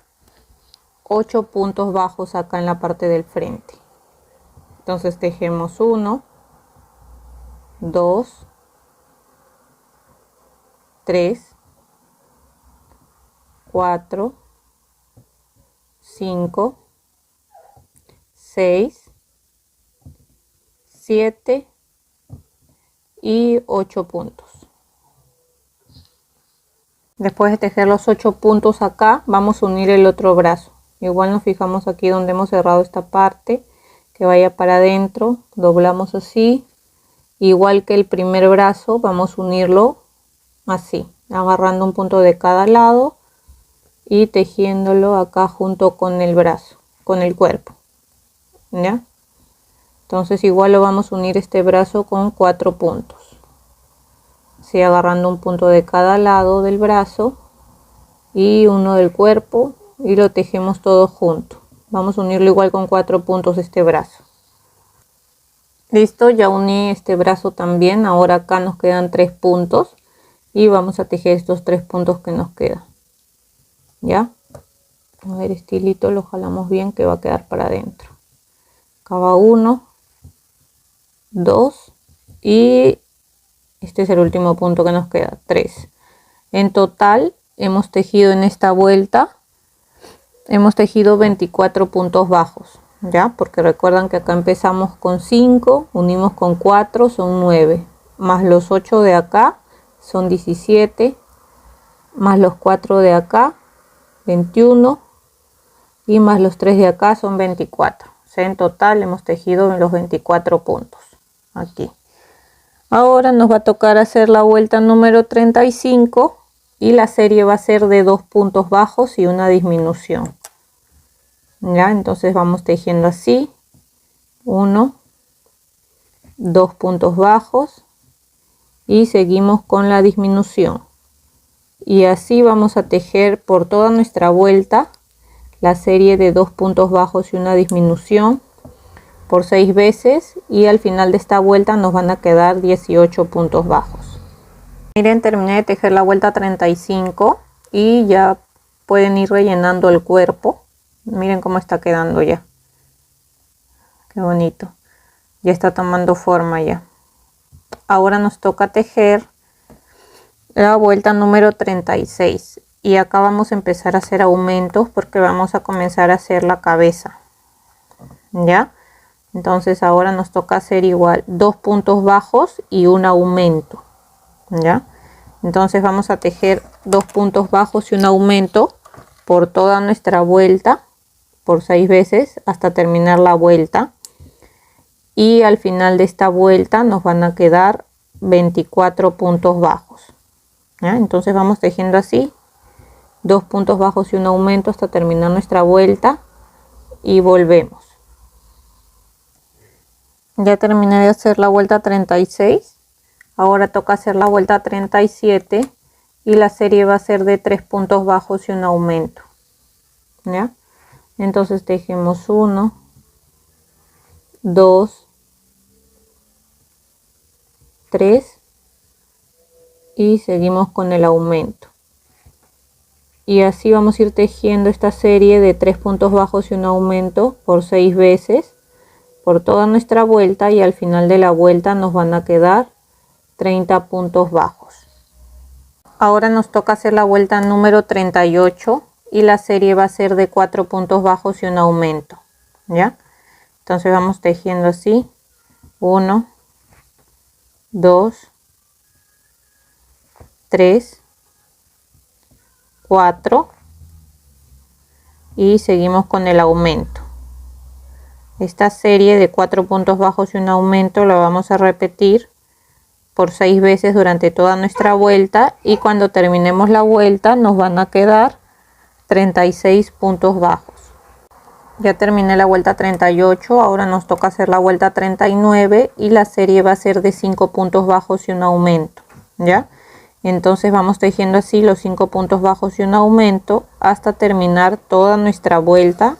8 puntos bajos acá en la parte del frente. Entonces tejemos 1, 2, 3, 4, 5, 6, 7 y 8 puntos. Después de tejer los 8 puntos acá, vamos a unir el otro brazo. Igual nos fijamos aquí donde hemos cerrado esta parte, que vaya para adentro, doblamos así. Igual que el primer brazo, vamos a unirlo así, agarrando un punto de cada lado y tejiéndolo acá junto con el brazo, con el cuerpo, ¿ya? Entonces igual lo vamos a unir este brazo con 4 puntos. Así agarrando un punto de cada lado del brazo y uno del cuerpo y lo tejemos todo junto. Vamos a unirlo igual con 4 puntos este brazo. Listo, ya uní este brazo también. Ahora acá nos quedan 3 puntos y vamos a tejer estos 3 puntos que nos quedan. ¿Ya? A ver, este hilito lo jalamos bien que va a quedar para adentro. Acá va 1, 2 y este es el último punto que nos queda, 3. En total hemos tejido en esta vuelta, hemos tejido 24 puntos bajos, ¿ya? Porque recuerdan que acá empezamos con 5, unimos con 4, son 9. Más los 8 de acá, son 17. Más los 4 de acá, 21. Y más los 3 de acá, son 24. O sea, en total hemos tejido los 24 puntos, aquí. Ahora nos va a tocar hacer la vuelta número 35 y la serie va a ser de 2 puntos bajos y una disminución. Ya, entonces vamos tejiendo así, 1, 2 puntos bajos y seguimos con la disminución. Y así vamos a tejer por toda nuestra vuelta la serie de 2 puntos bajos y una disminución por 6 veces y al final de esta vuelta nos van a quedar 18 puntos bajos. Miren, terminé de tejer la vuelta 35 y ya pueden ir rellenando el cuerpo. Miren cómo está quedando ya. Qué bonito. Ya está tomando forma ya. Ahora nos toca tejer la vuelta número 36 y acá vamos a empezar a hacer aumentos porque vamos a comenzar a hacer la cabeza. ¿Ya? Entonces ahora nos toca hacer igual 2 puntos bajos y un aumento, ¿ya? Entonces vamos a tejer 2 puntos bajos y un aumento por toda nuestra vuelta por 6 veces hasta terminar la vuelta y al final de esta vuelta nos van a quedar 24 puntos bajos, ¿ya? Entonces vamos tejiendo así 2 puntos bajos y un aumento hasta terminar nuestra vuelta y volvemos. Ya terminé de hacer la vuelta 36, ahora toca hacer la vuelta 37 y la serie va a ser de 3 puntos bajos y un aumento, ¿ya? Entonces tejemos 1, 2, 3 y seguimos con el aumento. Y así vamos a ir tejiendo esta serie de 3 puntos bajos y un aumento por 6 veces por toda nuestra vuelta y al final de la vuelta nos van a quedar 30 puntos bajos. Ahora nos toca hacer la vuelta número 38 y la serie va a ser de 4 puntos bajos y un aumento, ¿ya? Entonces vamos tejiendo así, 1, 2, 3, 4 y seguimos con el aumento. Esta serie de 4 puntos bajos y un aumento la vamos a repetir por 6 veces durante toda nuestra vuelta y cuando terminemos la vuelta nos van a quedar 36 puntos bajos. Ya terminé la vuelta 38, ahora nos toca hacer la vuelta 39 y la serie va a ser de 5 puntos bajos y un aumento, ¿ya? Entonces vamos tejiendo así los 5 puntos bajos y un aumento hasta terminar toda nuestra vuelta,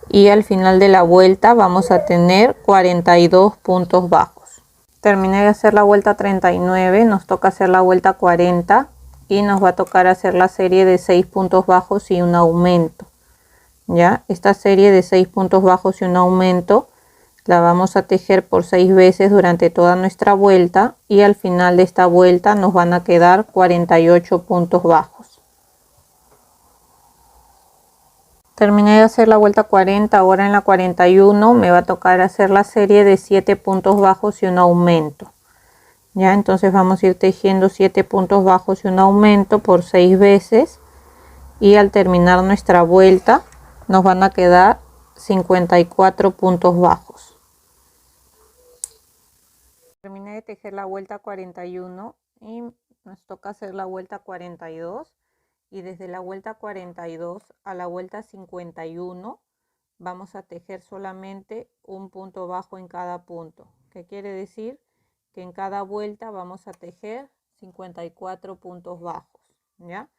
y al final de la vuelta vamos a tener 42 puntos bajos. Terminé de hacer la vuelta 39, nos toca hacer la vuelta 40 y nos va a tocar hacer la serie de 6 puntos bajos y un aumento. Ya, esta serie de 6 puntos bajos y un aumento la vamos a tejer por 6 veces durante toda nuestra vuelta, y al final de esta vuelta nos van a quedar 48 puntos bajos. Terminé de hacer la vuelta 40, ahora en la 41 me va a tocar hacer la serie de 7 puntos bajos y un aumento. Ya, entonces vamos a ir tejiendo 7 puntos bajos y un aumento por 6 veces, y al terminar nuestra vuelta nos van a quedar 54 puntos bajos. Terminé de tejer la vuelta 41 y nos toca hacer la vuelta 42, y desde la vuelta 42 a la vuelta 51 vamos a tejer solamente un punto bajo en cada punto. ¿Qué quiere decir? Que en cada vuelta vamos a tejer 54 puntos bajos, ¿ya?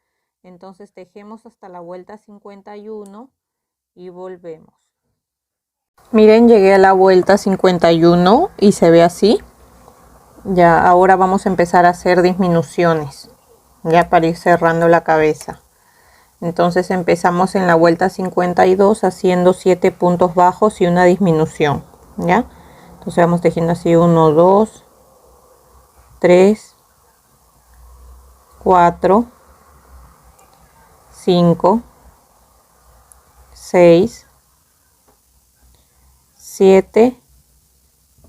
Entonces tejemos hasta la vuelta 51 y volvemos. Miren, llegué a la vuelta 51 y se ve así. Ya, ahora vamos a empezar a hacer disminuciones, ya para ir cerrando la cabeza. Entonces empezamos en la vuelta 52 haciendo 7 puntos bajos y una disminución, ya. Entonces vamos tejiendo así 1, 2, 3, 4, 5, 6, 7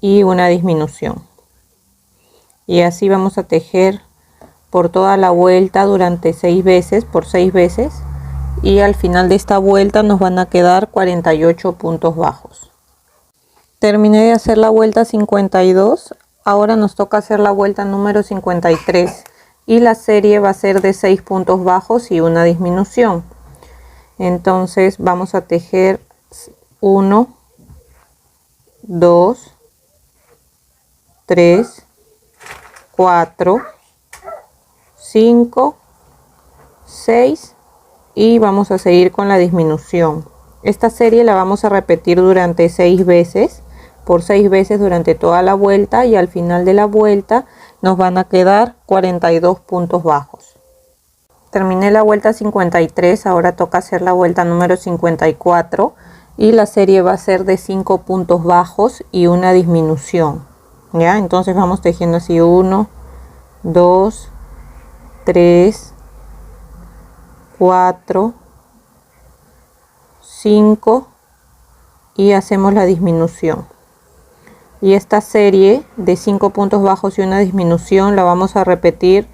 y una disminución, y así vamos a tejer por toda la vuelta durante 6 veces, por 6 veces, y al final de esta vuelta nos van a quedar 48 puntos bajos. Terminé de hacer la vuelta 52, ahora nos toca hacer la vuelta número 53 y la serie va a ser de 6 puntos bajos y una disminución. Entonces vamos a tejer 1, 2, 3, 4, 5, 6 y vamos a seguir con la disminución. Esta serie la vamos a repetir durante 6 veces, por 6 veces durante toda la vuelta, y al final de la vuelta nos van a quedar 42 puntos bajos. Terminé la vuelta 53, ahora toca hacer la vuelta número 54 y la serie va a ser de 5 puntos bajos y una disminución, ¿ya? Entonces vamos tejiendo así 1, 2, 3, 4, 5 y hacemos la disminución. Y esta serie de 5 puntos bajos y una disminución la vamos a repetir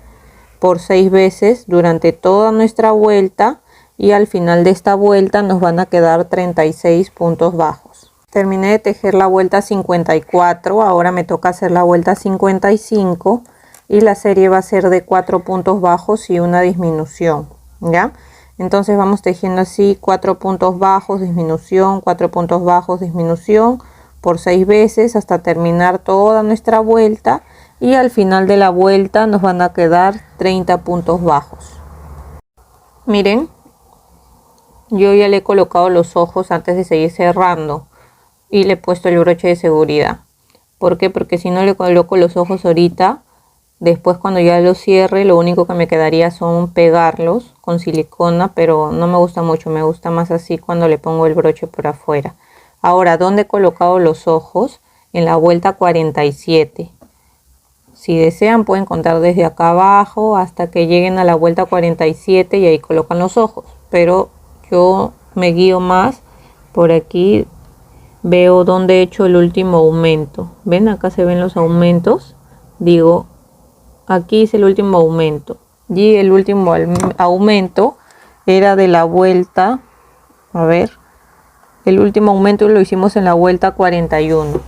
por 6 veces durante toda nuestra vuelta, y al final de esta vuelta nos van a quedar 36 puntos bajos. Terminé de tejer la vuelta 54, ahora me toca hacer la vuelta 55 y la serie va a ser de 4 puntos bajos y una disminución, ¿ya? Entonces vamos tejiendo así 4 puntos bajos, disminución, 4 puntos bajos, disminución por 6 veces hasta terminar toda nuestra vuelta, y al final de la vuelta nos van a quedar 30 puntos bajos. Miren, yo ya le he colocado los ojos antes de seguir cerrando y le he puesto el broche de seguridad. ¿Por qué? Porque si no le coloco los ojos ahorita, después cuando ya los cierre, lo único que me quedaría son pegarlos con silicona, pero no me gusta mucho, me gusta más así cuando le pongo el broche por afuera. Ahora, ¿dónde he colocado los ojos? En la vuelta 47. Si desean pueden contar desde acá abajo hasta que lleguen a la vuelta 47 y ahí colocan los ojos, pero yo me guío más por aquí. Veo donde he hecho el último aumento. ¿Ven? Acá se ven los aumentos. Digo, aquí hice el último aumento. Y el último aumento era de la vuelta. A ver. El último aumento lo hicimos en la vuelta 41.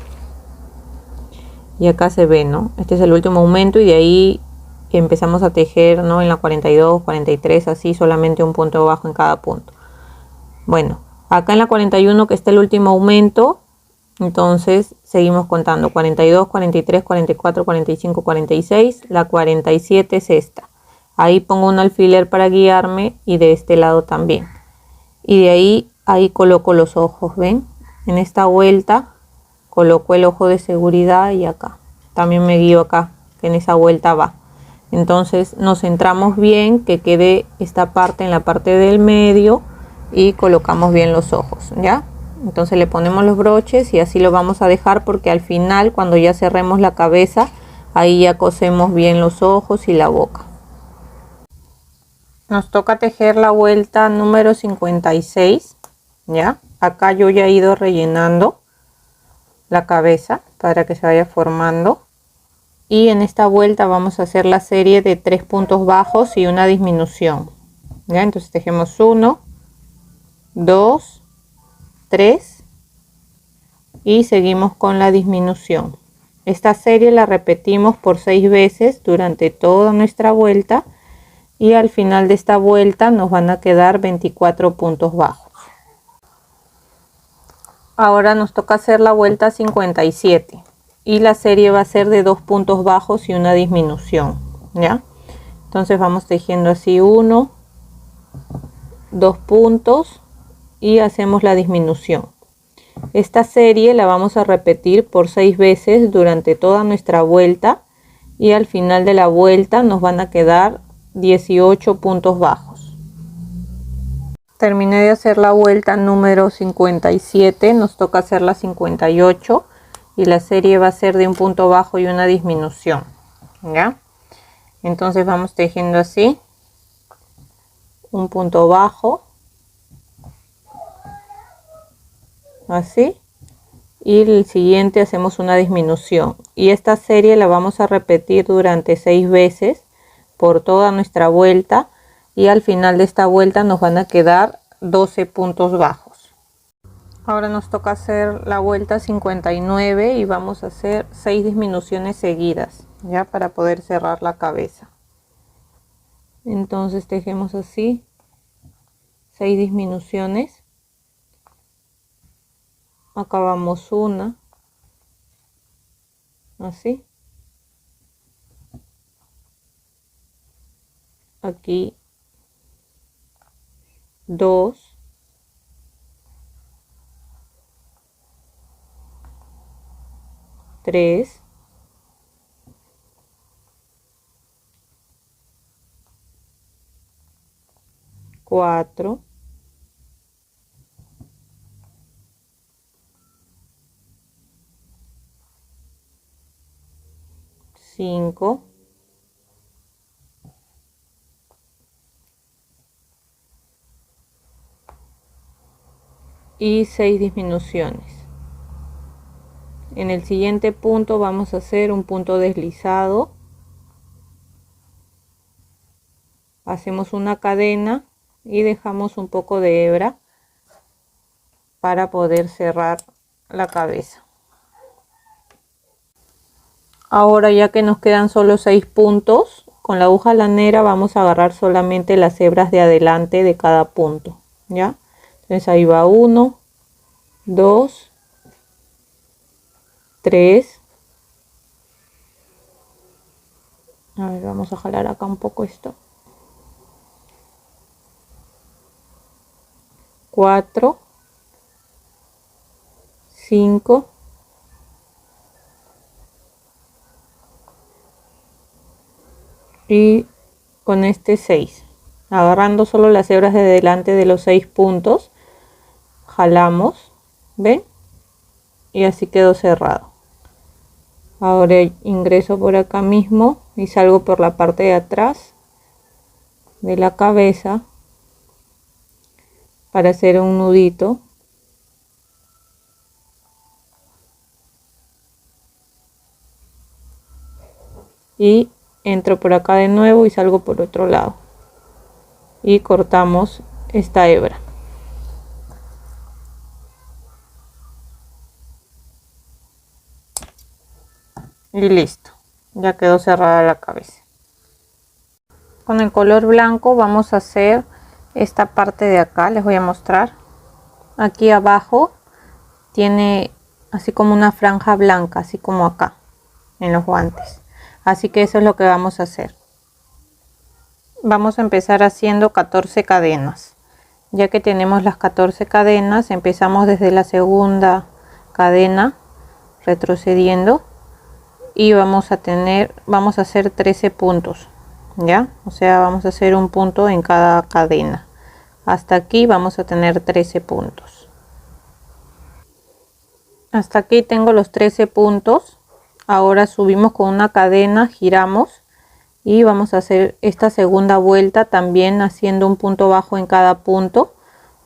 Y acá se ve, ¿no? Este es el último aumento y de ahí y empezamos a tejer, ¿no? En la 42, 43, así, solamente un punto bajo en cada punto. Bueno, acá en la 41 que está el último aumento, entonces seguimos contando 42, 43, 44, 45, 46, la 47 es esta. Ahí pongo un alfiler para guiarme y de este lado también. Y de ahí coloco los ojos, ¿ven? En esta vuelta coloco el ojo de seguridad y acá. También me guío acá, que en esa vuelta va. Entonces nos centramos bien, que quede esta parte en la parte del medio y colocamos bien los ojos, ¿ya? Entonces le ponemos los broches y así lo vamos a dejar, porque al final, cuando ya cerremos la cabeza, ahí ya cosemos bien los ojos y la boca. Nos toca tejer la vuelta número 56, ¿ya? Acá yo ya he ido rellenando la cabeza para que se vaya formando. Y en esta vuelta vamos a hacer la serie de 3 puntos bajos y una disminución, ¿ya? Entonces tejemos 1, 2, 3 y seguimos con la disminución. Esta serie la repetimos por 6 veces durante toda nuestra vuelta y al final de esta vuelta nos van a quedar 24 puntos bajos. Ahora nos toca hacer la vuelta 57 y la serie va a ser de 2 puntos bajos y una disminución, ¿ya? Entonces vamos tejiendo así 1, 2 puntos y hacemos la disminución. Esta serie la vamos a repetir por 6 veces durante toda nuestra vuelta y al final de la vuelta nos van a quedar 18 puntos bajos. Terminé de hacer la vuelta número 57, nos toca hacer la 58 y la serie va a ser de un punto bajo y una disminución, ¿ya? Entonces vamos tejiendo así, un punto bajo, así, y el siguiente hacemos una disminución, y esta serie la vamos a repetir durante 6 veces por toda nuestra vuelta y al final de esta vuelta nos van a quedar 12 puntos bajos. Ahora nos toca hacer la vuelta 59 y vamos a hacer 6 disminuciones seguidas, ya, para poder cerrar la cabeza. Entonces tejemos así 6 disminuciones, acabamos una, así, aquí 2, 3, 4, 5, 6 disminuciones. En el siguiente punto vamos a hacer un punto deslizado, hacemos una cadena y dejamos un poco de hebra para poder cerrar la cabeza. Ahora, ya que nos quedan solo 6 puntos, con la aguja lanera vamos a agarrar solamente las hebras de adelante de cada punto, ¿ya? Entonces ahí va 1, 2, 3. A ver, vamos a jalar acá un poco esto. 4, 5, 6. Con este 6, agarrando solo las hebras de delante de los 6 puntos, jalamos, ¿ven? Y así quedó cerrado. Ahora ingreso por acá mismo y salgo por la parte de atrás de la cabeza para hacer un nudito. Y entro por acá de nuevo y salgo por otro lado. Y cortamos esta hebra. Y listo, ya quedó cerrada la cabeza. Con el color blanco vamos a hacer esta parte de acá, les voy a mostrar. Aquí abajo tiene así como una franja blanca, así como acá en los guantes. Así que eso es lo que vamos a hacer. Vamos a empezar haciendo 14 cadenas. Ya que tenemos las 14 cadenas, empezamos desde la segunda cadena retrocediendo y vamos a hacer 13 puntos, ya, o sea, vamos a hacer un punto en cada cadena. Hasta aquí vamos a tener 13 puntos. Hasta aquí tengo los 13 puntos. Ahora subimos con una cadena, giramos y vamos a hacer esta segunda vuelta también haciendo un punto bajo en cada punto,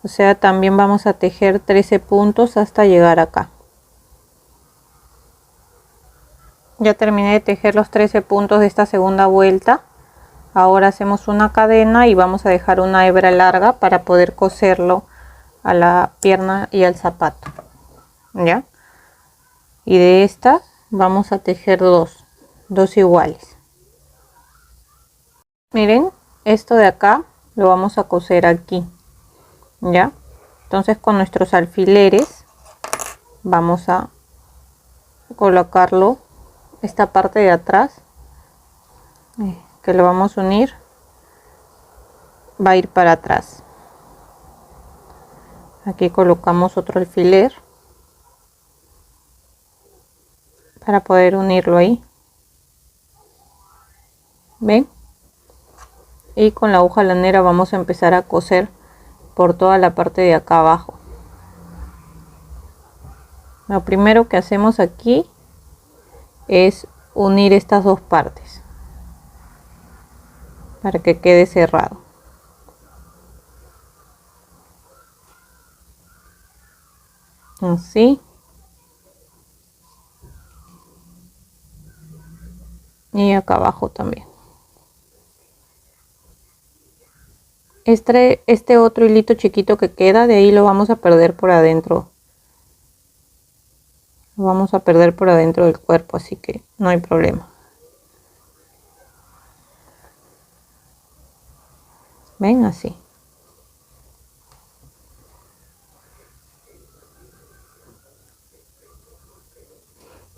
o sea, también vamos a tejer 13 puntos hasta llegar acá. Ya terminé de tejer los 13 puntos de esta segunda vuelta. Ahora hacemos una cadena y vamos a dejar una hebra larga para poder coserlo a la pierna y al zapato, ya, y de esta vamos a tejer dos iguales. Miren, esto de acá lo vamos a coser aquí, ya. Entonces con nuestros alfileres vamos a colocarlo, esta parte de atrás que lo vamos a unir va a ir para atrás. Aquí colocamos otro alfiler para poder unirlo ahí, ven, y con la aguja lanera vamos a empezar a coser por toda la parte de acá abajo. Lo primero que hacemos aquí es unir estas dos partes para que quede cerrado. Así. Y acá abajo también. Este otro hilito chiquito que queda de ahí lo vamos a perder por adentro. Lo vamos a perder por adentro del cuerpo, así que no hay problema. Ven, así.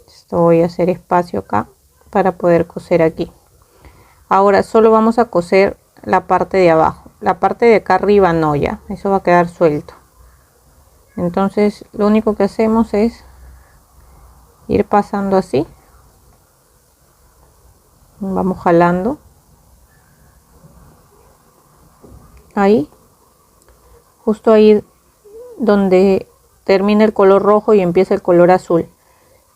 Esto voy a hacer espacio acá para poder coser aquí. Ahora solo vamos a coser la parte de abajo, la parte de acá arriba no, ya, eso va a quedar suelto. Entonces lo único que hacemos es ir pasando así, vamos jalando ahí, justo ahí donde termina el color rojo y empieza el color azul,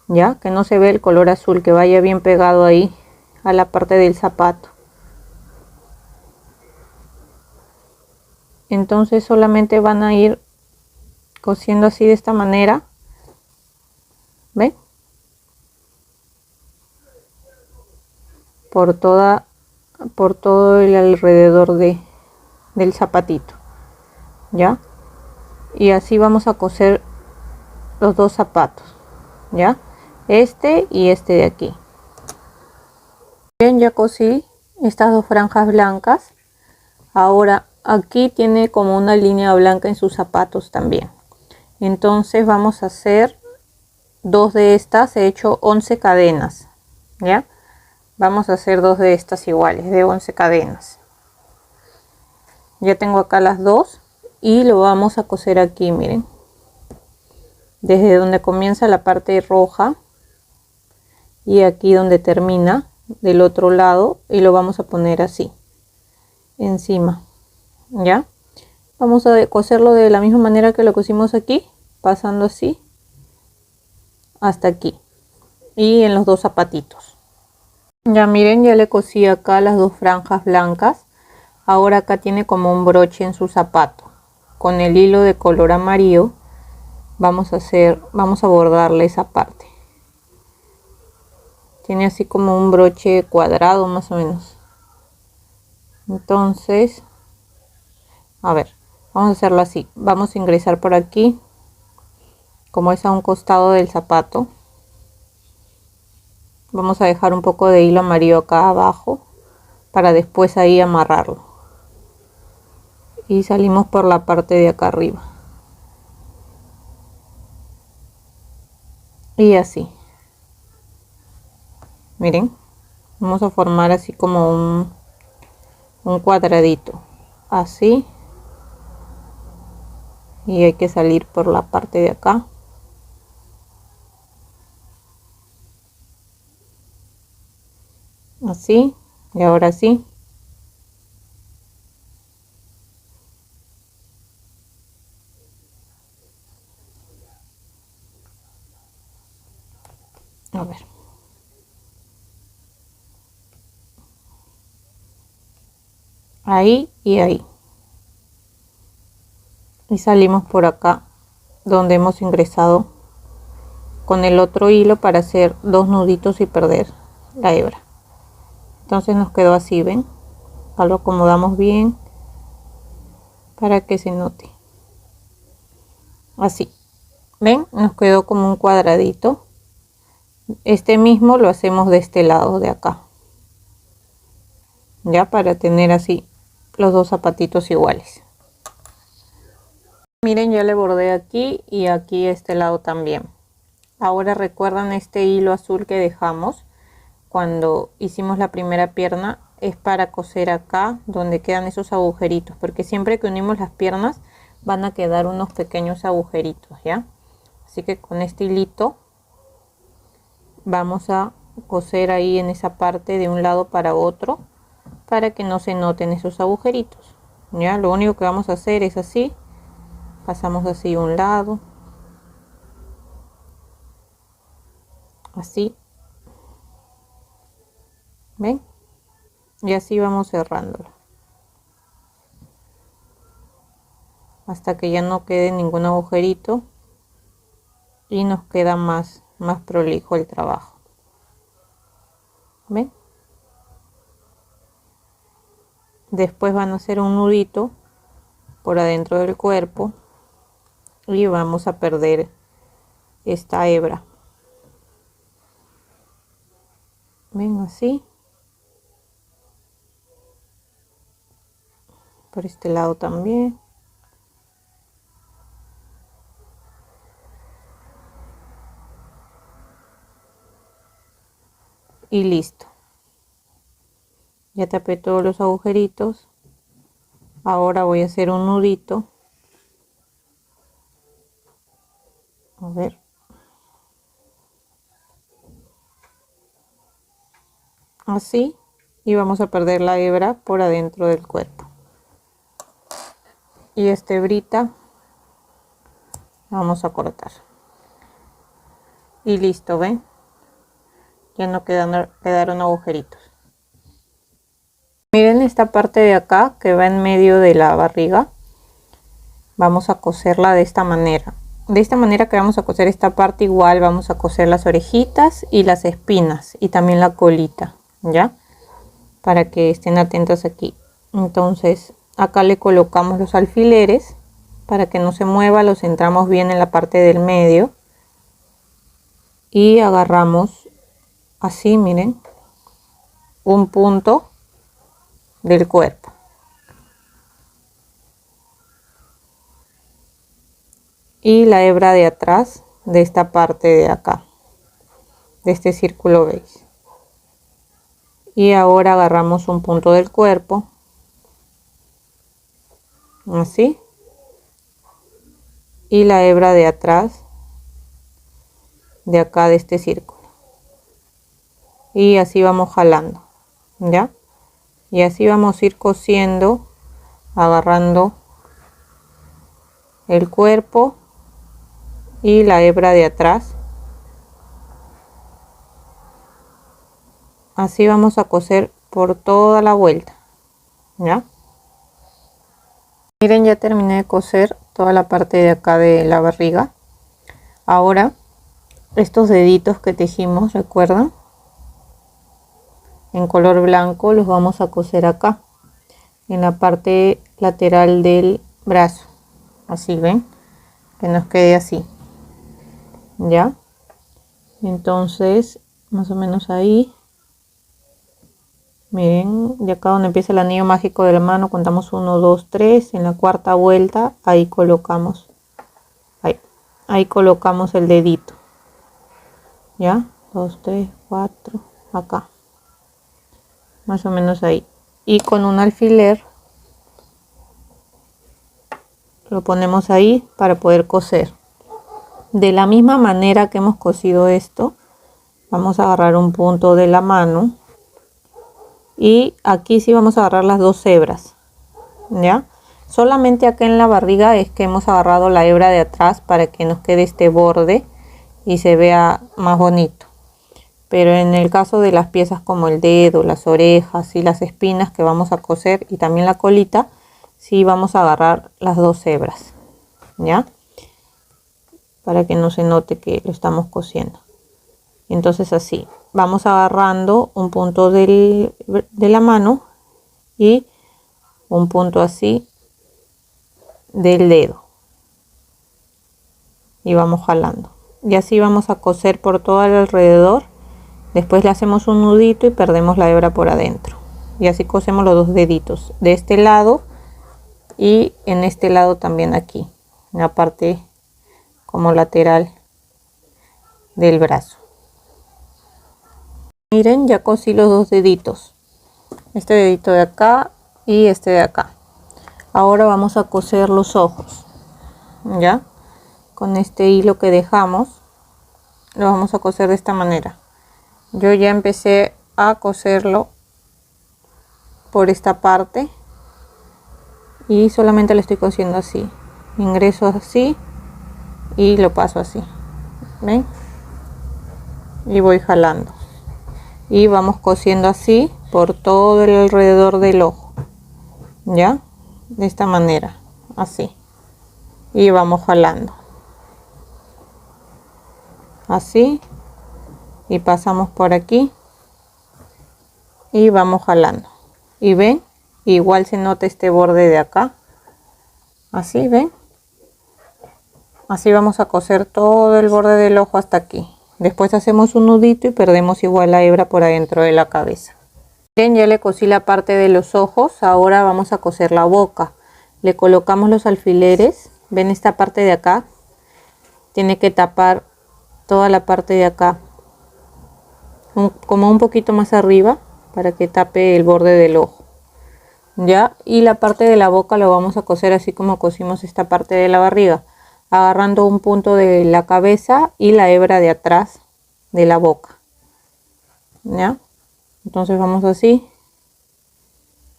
ya que no se ve el color azul, que vaya bien pegado ahí a la parte del zapato. Entonces solamente van a ir cosiendo así de esta manera, ¿ven? Por todo el alrededor del zapatito, ya, y así vamos a coser los dos zapatos, ya, este y este de aquí. Bien, ya cosí estas dos franjas blancas. Ahora aquí tiene como una línea blanca en sus zapatos también, entonces vamos a hacer dos de estas. He hecho 11 cadenas, ya, vamos a hacer dos de estas iguales de 11 cadenas. Ya tengo acá las dos y lo vamos a coser aquí, miren, desde donde comienza la parte roja y aquí donde termina del otro lado, y lo vamos a poner así encima, ya. Vamos a coserlo de la misma manera que lo cosimos aquí, pasando así hasta aquí y en los dos zapatitos. Ya miren, ya le cosí acá las dos franjas blancas. Ahora acá tiene como un broche en su zapato. Con el hilo de color amarillo vamos a bordarle esa parte. Tiene así como un broche cuadrado más o menos. Entonces, a ver, vamos a hacerlo así. Vamos a ingresar por aquí, como es a un costado del zapato. Vamos a dejar un poco de hilo amarillo acá abajo para después ahí amarrarlo. Y salimos por la parte de acá arriba. Y así. Miren, vamos a formar así como un cuadradito. Así. Y hay que salir por la parte de acá. Así. Y ahora sí. A ver. Ahí y ahí. Y salimos por acá donde hemos ingresado con el otro hilo para hacer 2 nuditos y perder la hebra. Entonces nos quedó así, ven, lo acomodamos bien para que se note así, ven, nos quedó como un cuadradito. Este mismo lo hacemos de este lado de acá, ya, para tener así los dos zapatitos iguales. Miren, ya le bordé aquí y aquí este lado también. Ahora recuerdan este hilo azul que dejamos cuando hicimos la primera pierna, es para coser acá donde quedan esos agujeritos, porque siempre que unimos las piernas van a quedar unos pequeños agujeritos, ¿ya? Así que con este hilito vamos a coser ahí en esa parte de un lado para otro para que no se noten esos agujeritos, ¿ya? Lo único que vamos a hacer es así, pasamos así un lado, así, ¿ven? Y así vamos cerrándolo hasta que ya no quede ningún agujerito y nos queda más prolijo el trabajo. ¿Ven? Después van a hacer un nudito por adentro del cuerpo y vamos a perder esta hebra. Ven, así. Por este lado también. Y listo. Ya tapé todos los agujeritos. Ahora voy a hacer un nudito. A ver. Así. Y vamos a perder la hebra por adentro del cuerpo. Y esta hebrita vamos a cortar. Y listo, ¿ven? Ya no quedaron agujeritos. Miren esta parte de acá que va en medio de la barriga. Vamos a coserla de esta manera. De esta manera que vamos a coser esta parte, igual vamos a coser las orejitas y las espinas y también la colita, ¿ya? Para que estén atentos aquí. Entonces acá le colocamos los alfileres para que no se mueva, los centramos bien en la parte del medio y agarramos así, miren, un punto del cuerpo y la hebra de atrás de esta parte de acá, de este círculo, veis. Y ahora agarramos un punto del cuerpo así y la hebra de atrás de acá de este círculo y así vamos jalando, ya, y así vamos a ir cosiendo, agarrando el cuerpo y la hebra de atrás. Así vamos a coser por toda la vuelta, ¿ya? Miren, ya terminé de coser toda la parte de acá de la barriga. Ahora estos deditos que tejimos, recuerdan, en color blanco, los vamos a coser acá en la parte lateral del brazo, así, ven, que nos quede así, ya. Entonces más o menos ahí Miren, de acá donde empieza el anillo mágico de la mano, contamos 1, 2, 3. En la cuarta vuelta, ahí colocamos, ahí colocamos el dedito. ¿Ya? 2, 3, 4, acá. Más o menos ahí. Y con un alfiler lo ponemos ahí para poder coser. De la misma manera que hemos cosido esto, vamos a agarrar un punto de la mano. Y aquí sí vamos a agarrar las 2 hebras, ¿ya? Solamente acá en la barriga es que hemos agarrado la hebra de atrás para que nos quede este borde y se vea más bonito. Pero en el caso de las piezas como el dedo, las orejas y las espinas que vamos a coser y también la colita, sí vamos a agarrar las 2 hebras, ¿ya? Para que no se note que lo estamos cosiendo. Entonces así, vamos agarrando un punto de la mano y un punto así del dedo. Y vamos jalando. Y así vamos a coser por todo el alrededor. Después le hacemos un nudito y perdemos la hebra por adentro. Y así cosemos los 2 deditos. De este lado y en este lado también aquí. En la parte como lateral del brazo. Miren, ya cosí los 2 deditos, este dedito de acá y este de acá. Ahora vamos a coser los ojos, ya con este hilo que dejamos lo vamos a coser de esta manera. Yo ya empecé a coserlo por esta parte y solamente lo estoy cosiendo así, ingreso así y lo paso así, ven, y voy jalando. Y vamos cosiendo así por todo el alrededor del ojo, ya de esta manera, así, y vamos jalando así y pasamos por aquí y vamos jalando y ven, igual se nota este borde de acá, así ven, así vamos a coser todo el borde del ojo hasta aquí. Después hacemos un nudito y perdemos igual la hebra por adentro de la cabeza. Bien, ya le cosí la parte de los ojos. Ahora vamos a coser la boca. Le colocamos los alfileres. Ven esta parte de acá. Tiene que tapar toda la parte de acá. Como un poquito más arriba para que tape el borde del ojo. Ya, y la parte de la boca lo vamos a coser así como cosimos esta parte de la barriga, agarrando un punto de la cabeza y la hebra de atrás de la boca, ya. Entonces vamos así,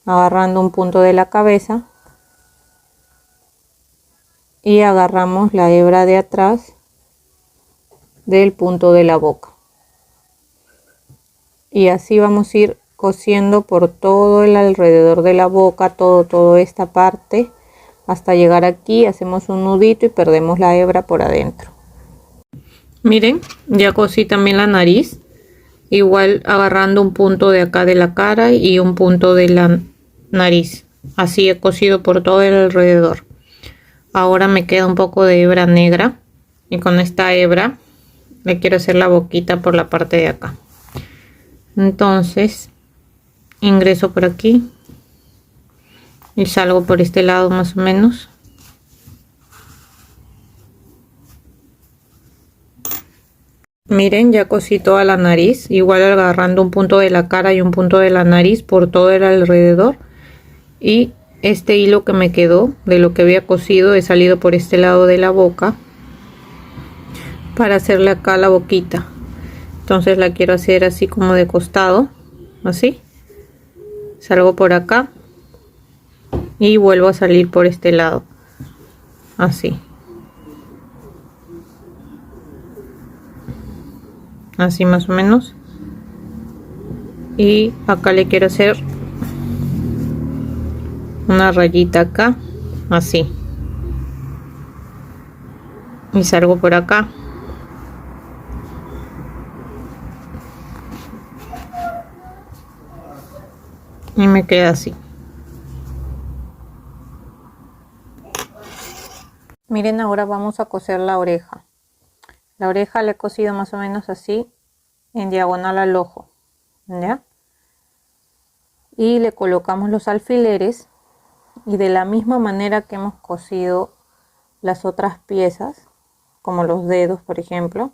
agarrando un punto de la cabeza y agarramos la hebra de atrás del punto de la boca, y así vamos a ir cosiendo por todo el alrededor de la boca, toda esta parte hasta llegar aquí. Hacemos un nudito y perdemos la hebra por adentro. Miren, ya cosí también la nariz, igual agarrando un punto de acá de la cara y un punto de la nariz. Así he cosido por todo el alrededor. Ahora me queda un poco de hebra negra y con esta hebra le quiero hacer la boquita por la parte de acá. Entonces ingreso por aquí y salgo por este lado más o menos. Miren, ya cosí toda la nariz, igual agarrando un punto de la cara y un punto de la nariz por todo el alrededor. Y este hilo que me quedó de lo que había cosido he salido por este lado de la boca para hacerle acá la boquita. Entonces la quiero hacer así como de costado, así. Salgo por acá y vuelvo a salir por este lado, así. Así más o menos. Y acá le quiero hacer una rayita acá, así. Y salgo por acá. Y me queda así. Miren, ahora vamos a coser la oreja. La oreja la he cosido más o menos así, en diagonal al ojo, ¿ya? y le colocamos los alfileres, y de la misma manera que hemos cosido las otras piezas, como los dedos por ejemplo,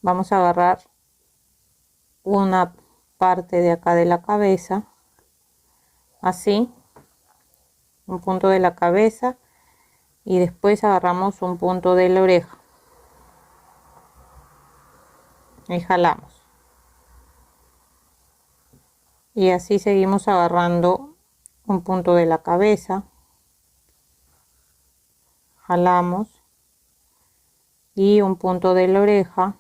vamos a agarrar una parte de acá de la cabeza, así, un punto de la cabeza, y después agarramos un punto de la oreja y jalamos, y así seguimos agarrando un punto de la cabeza, jalamos, y un punto de la oreja,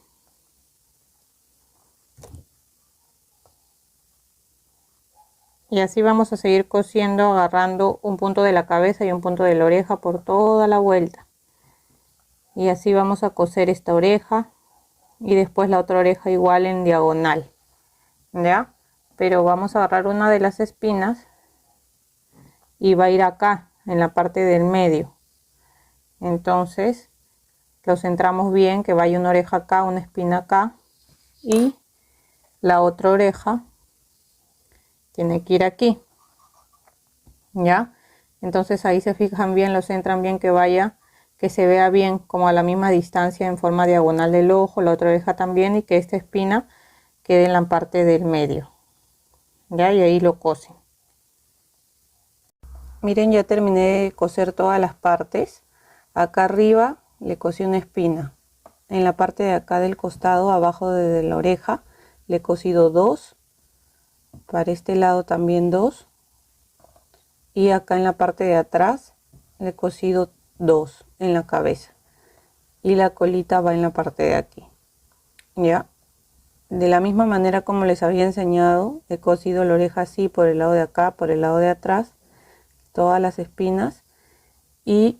y así vamos a seguir cosiendo, agarrando un punto de la cabeza y un punto de la oreja por toda la vuelta, y así vamos a coser esta oreja y después la otra oreja igual en diagonal, ya, pero vamos a agarrar una de las espinas y va a ir acá en la parte del medio. Entonces lo centramos bien, que vaya una oreja acá, una espina acá, y la otra oreja tiene que ir aquí, ya. Entonces ahí se fijan bien, lo centran bien, que vaya, que se vea bien como a la misma distancia en forma diagonal del ojo, la otra oreja también, y que esta espina quede en la parte del medio, ya, y ahí lo cosen. Miren, ya terminé de coser todas las partes. Acá arriba le cosí una espina, en la parte de acá del costado, abajo de la oreja, le he cosido 2, para este lado también 2, y acá en la parte de atrás le he cosido 2 en la cabeza, y la colita va en la parte de aquí, ya. De la misma manera como les había enseñado, he cosido la oreja así por el lado de acá, por el lado de atrás, todas las espinas, y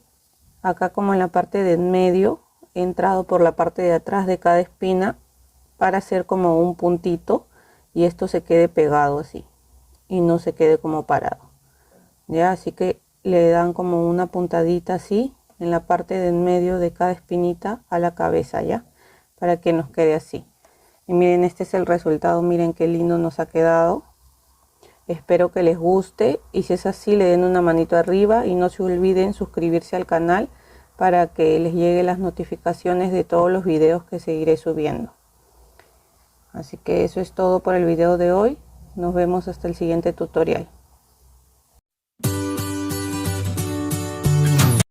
acá como en la parte de en medio he entrado por la parte de atrás de cada espina para hacer como un puntito, y esto se quede pegado así y no se quede como parado, ya. Así que le dan como una puntadita así en la parte de en medio de cada espinita a la cabeza, ya, para que nos quede así. Y miren, este es el resultado, miren qué lindo nos ha quedado. Espero que les guste, y si es así, le den una manito arriba y no se olviden suscribirse al canal para que les lleguen las notificaciones de todos los videos que seguiré subiendo. Así que eso es todo por el video de hoy. Nos vemos hasta el siguiente tutorial.